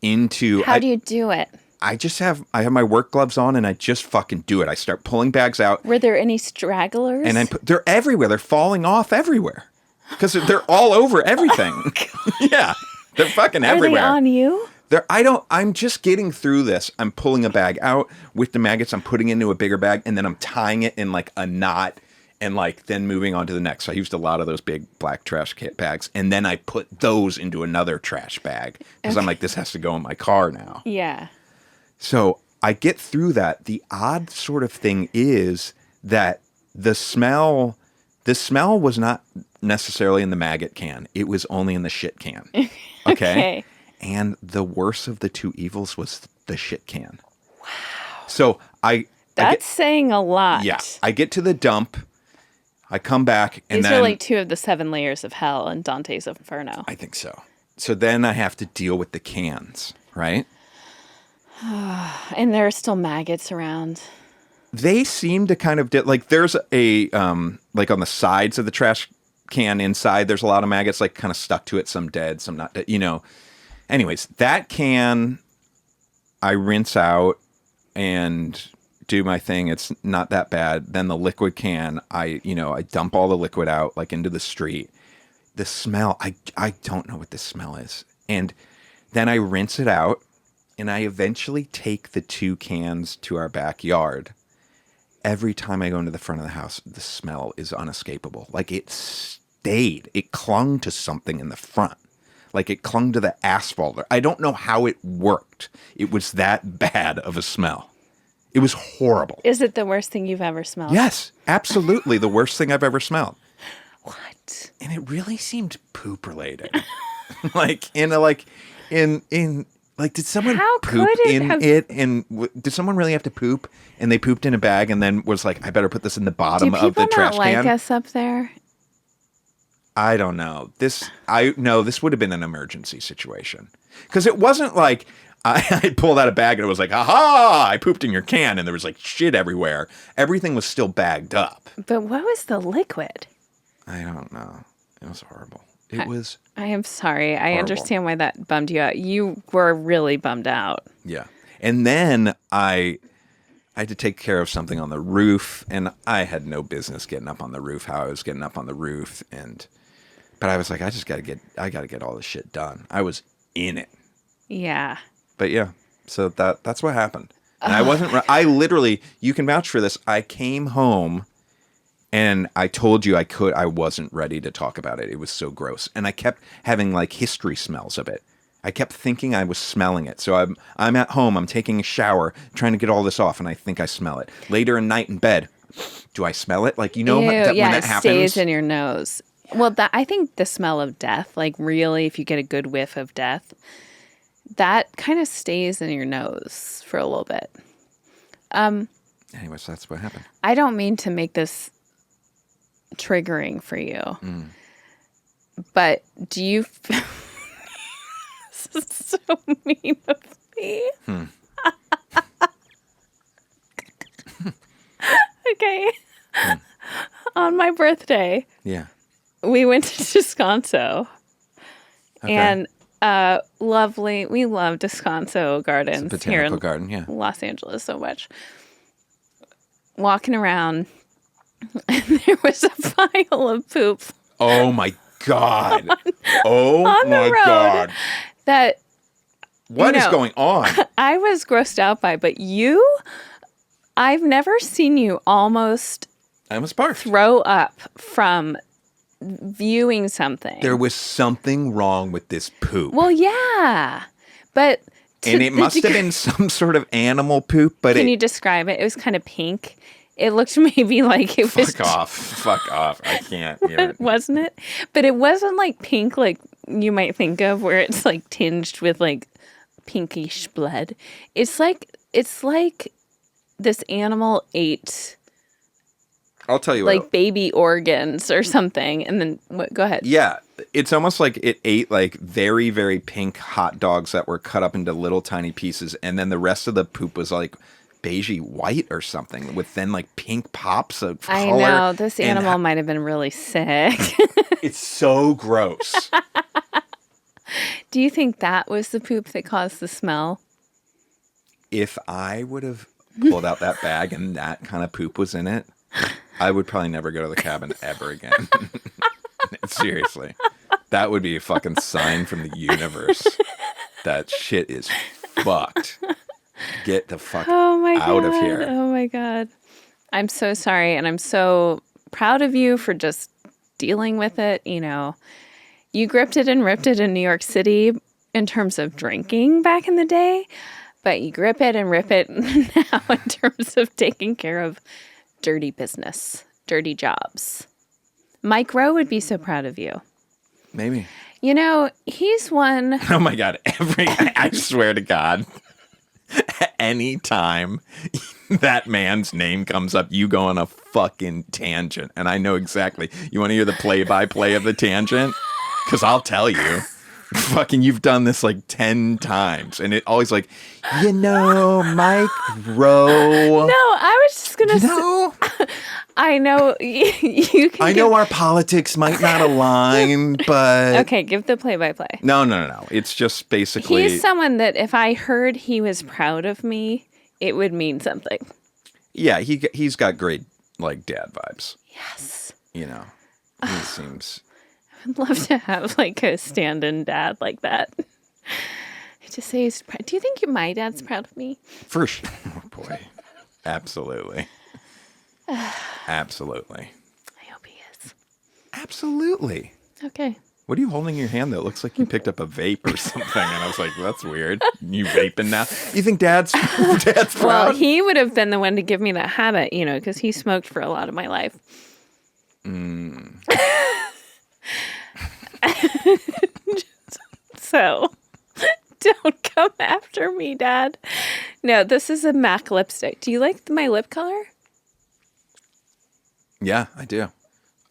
into... How do you do it? I have my work gloves on, and I just fucking do it. I start pulling bags out. Were there any stragglers? And they're everywhere. They're falling off everywhere. Because they're all over everything. Oh, yeah. They're fucking everywhere. Are they on you? I'm just getting through this. I'm pulling a bag out with the maggots. I'm putting it into a bigger bag, and then I'm tying it in like a knot and like then moving on to the next. So I used a lot of those big black trash bags, and then I put those into another trash bag because I'm like, this has to go in my car now. Yeah. So I get through that. The odd sort of thing is that the smell was not necessarily in the maggot can. It was only in the shit can. Okay. And the worst of the two evils was the shit can. Wow. So That's saying a lot. Yeah. I get to the dump. I come back. And These are like 2 of the 7 layers of hell in Dante's Inferno. I think so. So then I have to deal with the cans, right? And there are still maggots around. They seem to kind of like there's a like on the sides of the trash can inside, there's a lot of maggots like kind of stuck to it, some dead, some not, Anyways, that can I rinse out and do my thing. It's not that bad. Then the liquid can, I dump all the liquid out like into the street. The smell, I don't know what the smell is. And then I rinse it out, and I eventually take the 2 cans to our backyard. Every time I go into the front of the house, the smell is unescapable. Like it stayed. It clung to something in the front. Like it clung to the asphalt. I don't know how it worked. It was that bad of a smell. It was horrible. Is it the worst thing you've ever smelled? Yes, absolutely. The worst thing I've ever smelled. What? And it really seemed poop related. Did someone How poop could it in have- it? And did someone really have to poop? And they pooped in a bag and then was like, I better put this in the Do bottom people of the not trash like can. us up there? I don't know. This would have been an emergency situation. Because it wasn't like I pulled out a bag and it was like, aha, I pooped in your can and there was like shit everywhere. Everything was still bagged up. But what was the liquid? I don't know. It was horrible. It was. I am sorry. I Horrible. understand why that bummed you out. You were really bummed out. Yeah. And then I had to take care of something on the roof, and I had no business getting up on the roof, how I was getting up on the roof. But I was like, I got to get all this shit done. I was in it. Yeah. But yeah, so that's what happened. And I literally, you can vouch for this. I came home and I told you I wasn't ready to talk about it. It was so gross. And I kept having like history smells of it. I kept thinking I was smelling it. So I'm at home, I'm taking a shower, trying to get all this off, and I think I smell it. Later in night in bed, do I smell it? Like, Ew, when that it happens? stays in your nose. Well, I think the smell of death, like really, if you get a good whiff of death, that kind of stays in your nose for a little bit. Anyways, that's what happened. I don't mean to make this triggering for you, but do you... This is so mean of me. Okay. On my birthday, Yeah. we went to Descanso. Okay. And lovely, we love Descanso Gardens It's a here botanical in garden, yeah. Los Angeles so much. Walking around, and there was a pile of poop Oh my God. Oh on the my road God. that What is No. going on? I was grossed out by. But I've never seen you almost I almost barfed. throw up from viewing something. There was something wrong with this poop. Well, yeah, but and it must have been some sort of animal poop, but Can you describe it? It was kind of pink. It looked maybe like it was. Fuck off. I can't hear it. Wasn't it? But it wasn't like pink like you might think of, where it's like tinged with like pinkish blood. It's like this animal ate I'll tell you like what. baby organs or something, and then what? Go ahead. Yeah, it's almost like it ate like very, very pink hot dogs that were cut up into little tiny pieces, and then the rest of the poop was like beigey white or something with then like pink pops of color. I know this and animal might have been really sick. It's so gross. Do you think that was the poop that caused the smell? If I would have pulled out that bag and that kind of poop was in it, I would probably never go to the cabin ever again. Seriously. That would be a fucking sign from the universe. That shit is fucked. Get the fuck out of here. Oh my God. I'm so sorry. And I'm so proud of you for just dealing with it. You know, you gripped it and ripped it in New York City in terms of drinking back in the day, but you grip it and rip it now in terms of taking care of dirty business, dirty jobs. Mike Rowe would be so proud of you. Maybe. You know, he's one. Oh my God. I swear to God, anytime that man's name comes up, you go on a fucking tangent. And I know exactly. You want to hear the play-by-play of the tangent? Because I'll tell you. Fucking, you've done this like 10 times. And it always like, you know, Mike Rowe. No, I was just going to say. No. I know you can. I know our politics might not align, but Okay, give the play-by-play. No. It's just basically He's someone that if I heard he was proud of me, it would mean something. yeah. He's got great like dad vibes. Yes. You know, he seems. I'd love to have like a stand-in dad like that. To say he's proud. Do you think my dad's proud of me? For sure. Oh boy. Absolutely. Absolutely. I hope he is. Absolutely. Okay. What are you holding in your hand that looks like you picked up a vape or something? And I was like, well, that's weird. You vaping now? You think dad's proud? Well, he would have been the one to give me that habit, you know, because he smoked for a lot of my life. So don't come after me, Dad. No, this is a MAC lipstick. Do you like my lip color? Yeah, I do.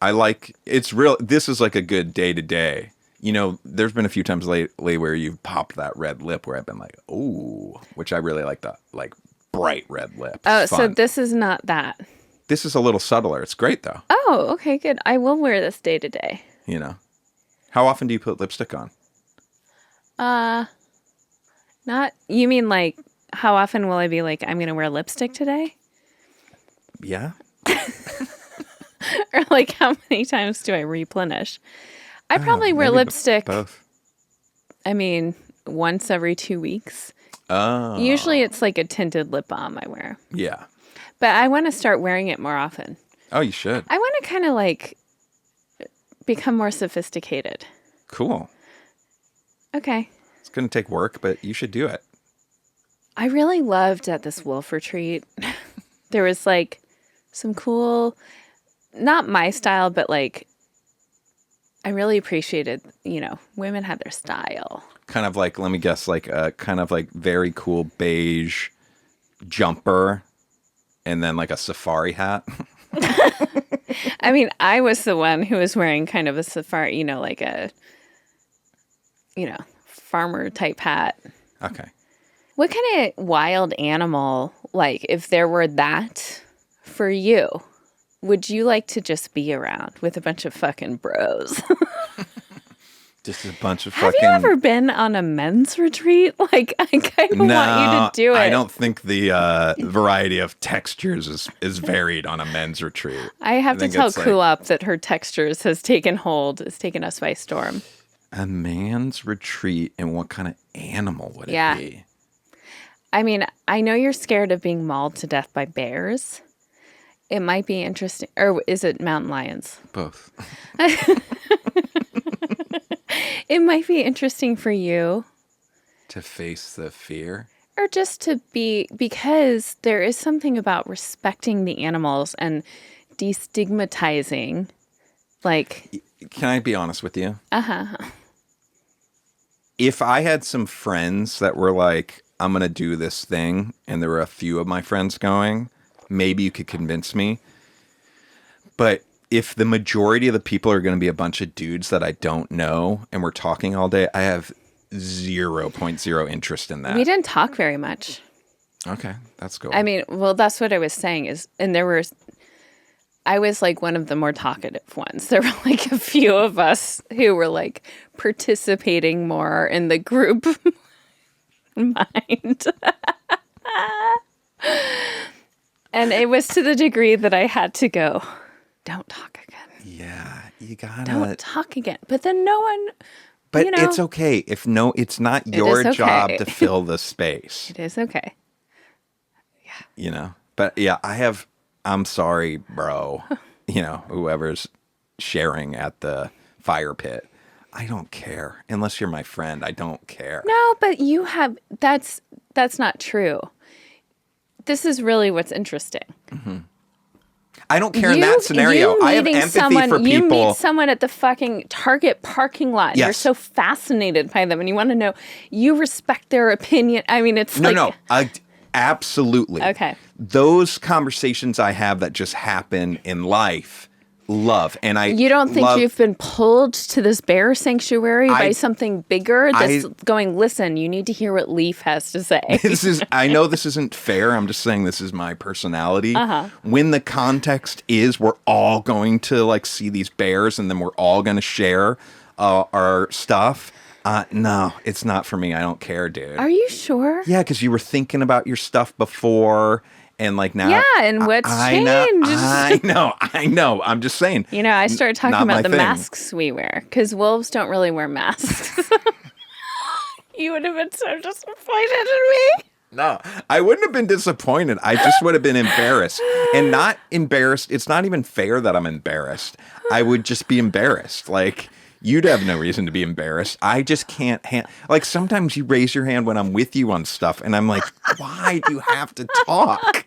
I like, it's real. This is like a good day to day. You know, there's been a few times lately where you've popped that red lip where I've been like, ooh, which I really like the like bright red lip. Oh, so this is not that. This is a little subtler. It's great though. Oh, okay, good. I will wear this day to day. You know, how often do you put lipstick on? Not, you mean like, how often will I be like, I'm going to wear lipstick today? Yeah. Or like, how many times do I replenish? I probably wear lipstick. Both. I mean, once every 2 weeks. Oh. Usually it's like a tinted lip balm I wear. Yeah. But I want to start wearing it more often. Oh, you should. I want to kind of like become more sophisticated. Cool. Okay. It's going to take work, but you should do it. I really loved at this wolf retreat. There was like some cool, not my style, but like, I really appreciated, you know, women had their style. Kind of like, let me guess, like a kind of like very cool beige jumper and then like a safari hat. I mean, I was the one who was wearing kind of a safari, you know, like a, you know, farmer type hat. Okay. What kind of wild animal, like if there were that for you, would you like to just be around with a bunch of fucking bros? Just a bunch of Have fucking... you ever been on a men's retreat? Like, I kind of want you to do it. I don't think the variety of textures is varied on a men's retreat. I have to tell it's Cool Up that her textures has taken hold, has taken us by storm. A man's retreat, and what kind of animal would it be? I mean, I know you're scared of being mauled to death by bears. It might be interesting. Or is it mountain lions? Both. It might be interesting for you. To face the fear? Or just to be, because there is something about respecting the animals and destigmatizing. Like, can I be honest with you? Uh-huh. If I had some friends that were like, I'm going to do this thing, and there were a few of my friends going, maybe you could convince me. But if the majority of the people are going to be a bunch of dudes that I don't know and we're talking all day, I have 0.0 interest in that. We didn't talk very much. Okay, that's cool. I mean, well, that's what I was saying is, and I was like one of the more talkative ones. There were like a few of us who were like participating more in the group mind. And it was to the degree that I had to go, don't talk again. Yeah, you gotta. Don't talk again. But then no one, but you know, it's okay. It's not your job to fill the space. It is okay. Yeah. You know, but yeah, I'm sorry, bro. You know, whoever's sharing at the fire pit. I don't care. Unless you're my friend, I don't care. No, but that's not true. This is really what's interesting. Mm-hmm. I don't care in that scenario. I have empathy for people. You meet someone at the fucking Target parking lot. And yes. You're so fascinated by them and you want to know, you respect their opinion. I mean, it's No, absolutely. Okay. Those conversations I have that just happen in life, love. And you don't think you've been pulled to this bear sanctuary by something bigger that's going, listen, you need to hear what Leaf has to say. I know this isn't fair. I'm just saying this is my personality. Uh-huh. When the context is we're all going to like see these bears and then we're all going to share our stuff. No, it's not for me. I don't care, dude. Are you sure? Yeah, because you were thinking about your stuff before. And like now, yeah, and what's changed? I know. I'm just saying. You know, I started talking about the masks we wear because wolves don't really wear masks. You would have been so disappointed in me. No, I wouldn't have been disappointed. I just would have been embarrassed. And not embarrassed. It's not even fair that I'm embarrassed. I would just be embarrassed. Like, You'd have no reason to be embarrassed. I just can't like sometimes you raise your hand when I'm with you on stuff and I'm like, why do you have to talk?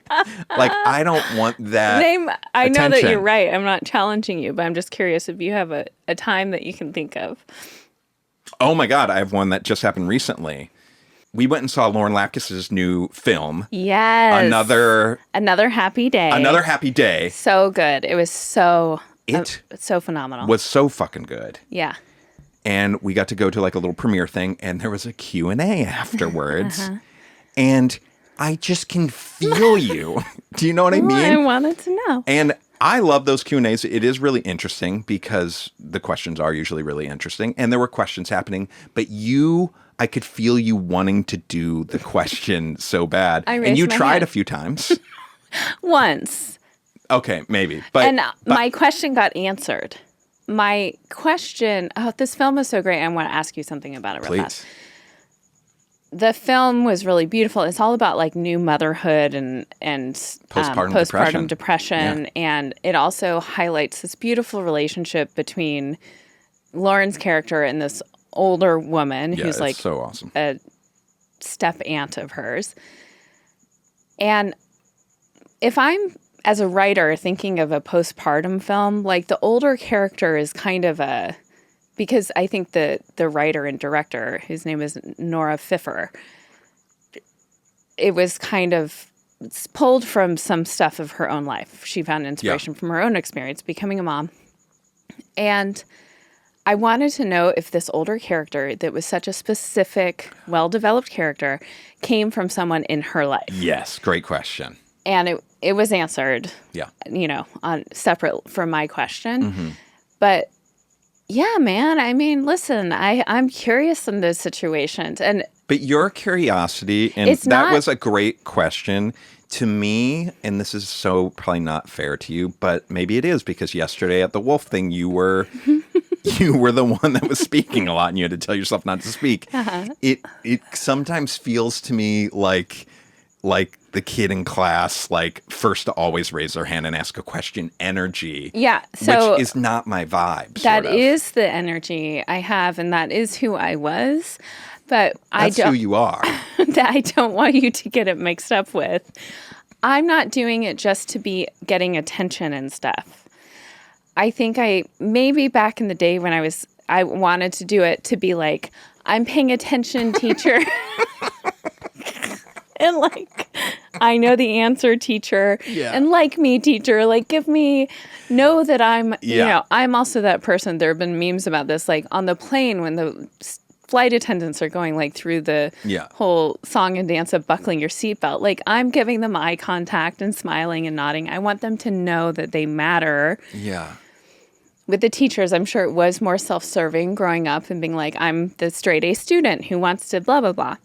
Like I don't want that. I know that attention. you're right. I'm not challenging you, but I'm just curious if you have a time that you can think of. Oh my God, I have one that just happened recently. We went and saw Lauren Lapkus's new film. Yes. Another Happy Day. Another Happy Day. So good. It was so so phenomenal. Was so fucking good. Yeah. And we got to go to like a little premiere thing and there was a Q&A afterwards. And I just can feel you. Do you know what I mean? I wanted to know. And I love those Q&As. It is really interesting because the questions are usually really interesting. And there were questions happening, but I could feel you wanting to do the question so bad. And you tried a few times. Once. Okay, maybe. But my question got answered. My question, this film is so great. I want to ask you something about it real fast. The film was really beautiful. It's all about like new motherhood and postpartum depression. Yeah. And it also highlights this beautiful relationship between Lauren's character and this older woman who's like so awesome. A step aunt of hers. And if I'm, as a writer, thinking of a postpartum film, like the older character is kind of because I think the writer and director, whose name is Nora Pfiffer, it was kind of pulled from some stuff of her own life. She found inspiration from her own experience becoming a mom. And I wanted to know if this older character that was such a specific, well-developed character came from someone in her life. Yes, great question. And it was answered, on separate from my question. Mm-hmm. But yeah, man, I mean, listen, I'm curious in those situations. But your curiosity, and that was a great question to me, and this is so probably not fair to you, but maybe it is because yesterday at the Wolf thing, you were the one that was speaking a lot and you had to tell yourself not to speak. Uh-huh. It sometimes feels to me like the kid in class, like first to always raise their hand and ask a question energy. Yeah. So which is not my vibe. That is the energy I have, and that is who I was. But that's who you are. That I don't want you to get it mixed up with. I'm not doing it just to be getting attention and stuff. I think maybe back in the day when I wanted to do it to be like, I'm paying attention, teacher. And like, I know the answer, teacher. Yeah. And like me, teacher, like know that I'm, I'm also that person. There have been memes about this, like on the plane when the flight attendants are going like through the whole song and dance of buckling your seatbelt. Like I'm giving them eye contact and smiling and nodding. I want them to know that they matter. Yeah. With the teachers, I'm sure it was more self-serving growing up and being like, I'm the straight A student who wants to blah, blah, blah.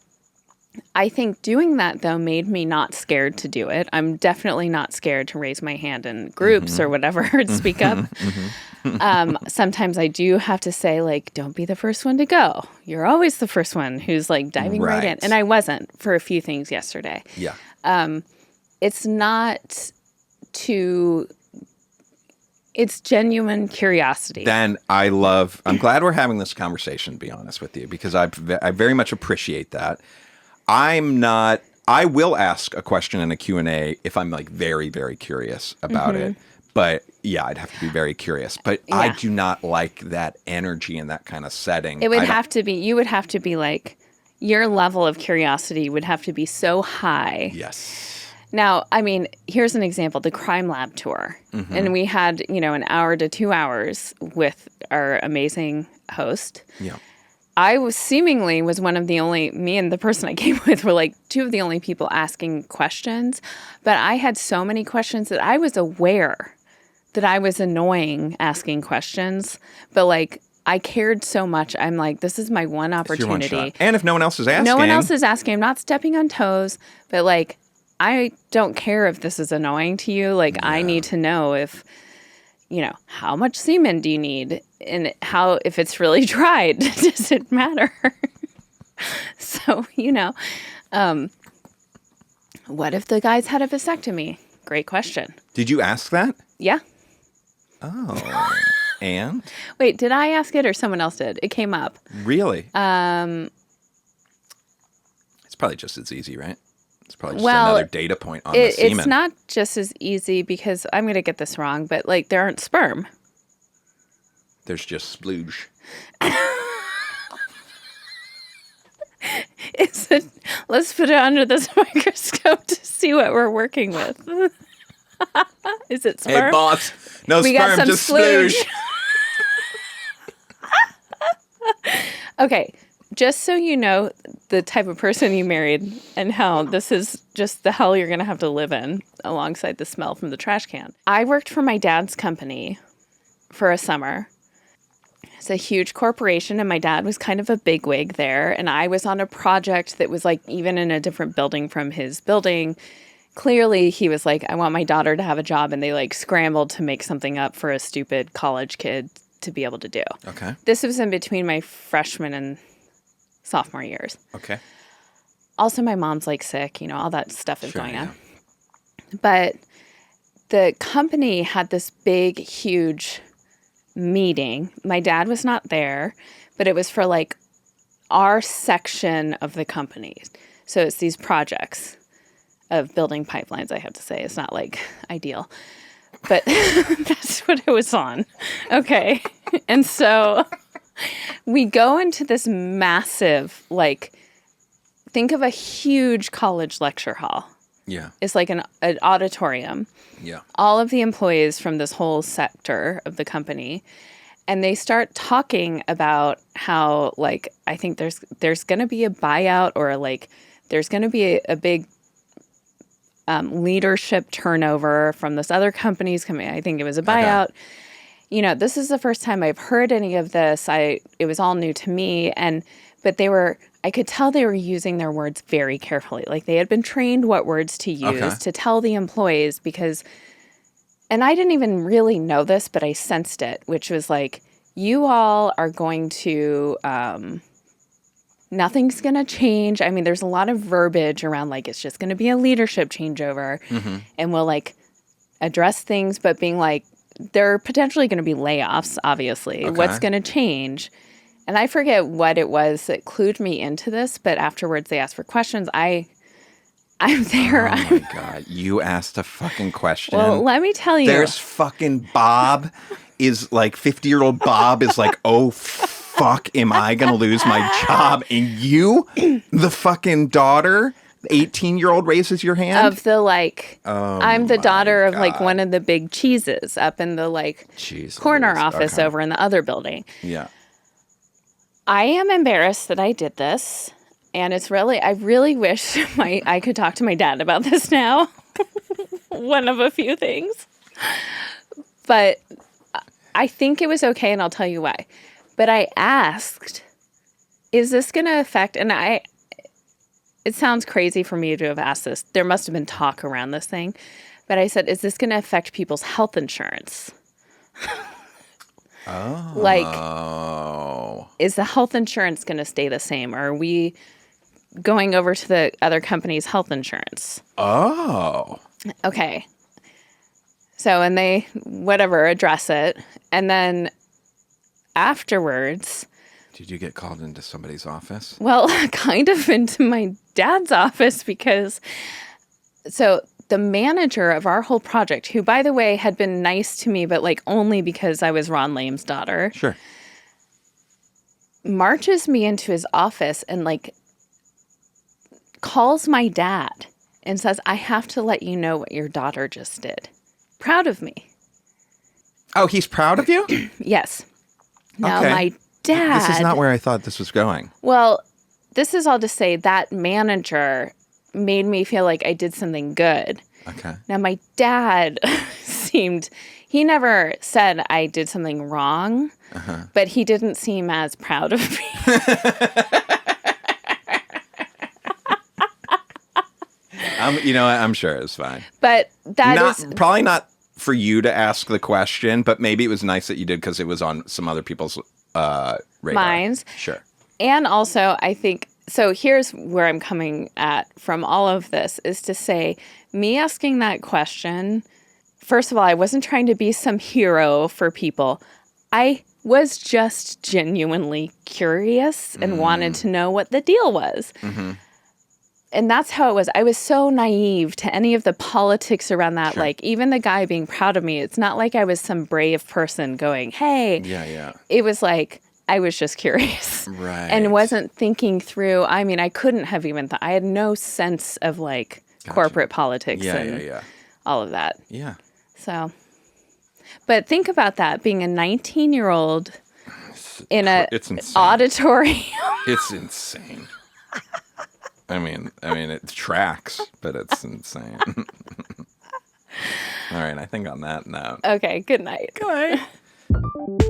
I think doing that, though, made me not scared to do it. I'm definitely not scared to raise my hand in groups or whatever to speak up. Sometimes I do have to say, like, don't be the first one to go. You're always the first one who's, like, diving right in. And I wasn't for a few things yesterday. Yeah. It's not it's genuine curiosity. Then I'm glad we're having this conversation, to be honest with you, because I very much appreciate that. I will ask a question in a Q&A if I'm like very, very curious about it. But yeah, I'd have to be very curious. But I do not like that energy in that kind of setting. You would have to be like, your level of curiosity would have to be so high. Yes. Now, I mean, here's an example, the Crime Lab tour. Mm-hmm. And we had, an hour to 2 hours with our amazing host. Yeah. I was one of the only, me and the person I came with were like two of the only people asking questions. But I had so many questions that I was aware that I was annoying asking questions. But like, I cared so much. I'm like, this is my one opportunity. And if no one else is asking. No one else is asking. I'm not stepping on toes. But like, I don't care if this is annoying to you. Like, I need to know if, how much semen do you need? And if it's really dried, does it matter? So, what if the guy's had a vasectomy? Great question. Did you ask that? Yeah. Oh. And? Wait, did I ask it or someone else did? It came up. Really? It's probably just as easy, right? It's probably just Well, another data point on the semen. It's not just as easy because I'm going to get this wrong, but like there aren't sperm. There's just splooge. Let's put it under this microscope to see what we're working with. Is it sperm? Hey, boss. No We sperm, got some just splooge. splooge. Okay, just so you know the type of person you married and how this is just the hell you're going to have to live in alongside the smell from the trash can. I worked for my dad's company for a summer. It's a huge corporation, and my dad was kind of a bigwig there, and I was on a project that was like even in a different building from his building. Clearly, he was like, I want my daughter to have a job, and they like scrambled to make something up for a stupid college kid to be able to do. Okay. This was in between my freshman and sophomore years. Okay. Also, my mom's like sick, all that stuff is going yeah. on. But the company had this big, huge meeting. My dad was not there, but it was for like our section of the company. So it's these projects of building pipelines, I have to say. It's not like ideal, but that's what it was on. Okay. And so we go into this massive, like, think of a huge college lecture hall. Yeah. It's like an auditorium. Yeah. All of the employees from this whole sector of the company. And they start talking about how, like, I think there's going to be a buyout or, like, there's going to be a big leadership turnover from this other company's coming. I think it was a buyout. Okay. This is the first time I've heard any of this. It was all new to me. But I could tell they were using their words very carefully. Like they had been trained what words to use to tell the employees and I didn't even really know this, but I sensed it, which was like, you all are going to, nothing's going to change. I mean, there's a lot of verbiage around like, it's just going to be a leadership changeover and we'll like address things, but being like, there are potentially going to be layoffs, obviously. Okay. What's going to change? And I forget what it was that clued me into this, but afterwards they asked for questions. I'm there. Oh my God. You asked a fucking question. Well, let me tell you. There's fucking Bob is like 50-year-old Bob is like, oh, fuck, am I going to lose my job? And you, the fucking daughter, 18-year-old raises your hand? Of the like, I'm the daughter of like one of the big cheeses up in the like corner office over in the other building. Yeah. I am embarrassed that I did this. And I really wish I could talk to my dad about this now. One of a few things. But I think it was okay, and I'll tell you why. But I asked, is this going to affect, and it sounds crazy for me to have asked this. There must have been talk around this thing. But I said, is this going to affect people's health insurance? Oh. Like, is the health insurance going to stay the same? Or are we going over to the other company's health insurance? Oh. Okay. So, and they, address it. And then afterwards... Did you get called into somebody's office? Well, kind of into my dad's office because... So, the manager of our whole project, who, by the way, had been nice to me, but like only because I was Ron Lame's daughter. Sure. Marches me into his office and like calls my dad and says, I have to let you know what your daughter just did. Proud of me. Oh, he's proud of you? Yes. Now, my dad... This is not where I thought this was going. Well, this is all to say that manager made me feel like I did something good. Okay. Now, my dad he never said I did something wrong, but he didn't seem as proud of me. I'm sure it was fine. But probably not for you to ask the question, but maybe it was nice that you did because it was on some other people's radar. Minds. Sure. And also, I think, so here's where I'm coming at from all of this, is to say, me asking that question, first of all, I wasn't trying to be some hero for people. I was just genuinely curious and wanted to know what the deal was. And that's how it was. I was so naive to any of the politics around that. Sure. Like, even the guy being proud of me, it's not like I was some brave person going, hey. Yeah. It was like, I was just curious. Right. And wasn't thinking through. I mean, I couldn't have even I had no sense of like corporate politics and all of that. Yeah. So, but think about that, being a 19-year-old in a It's insane. auditorium. It's insane. I mean, it tracks, but it's insane. All right, I think on that note. Okay, good night. Good night.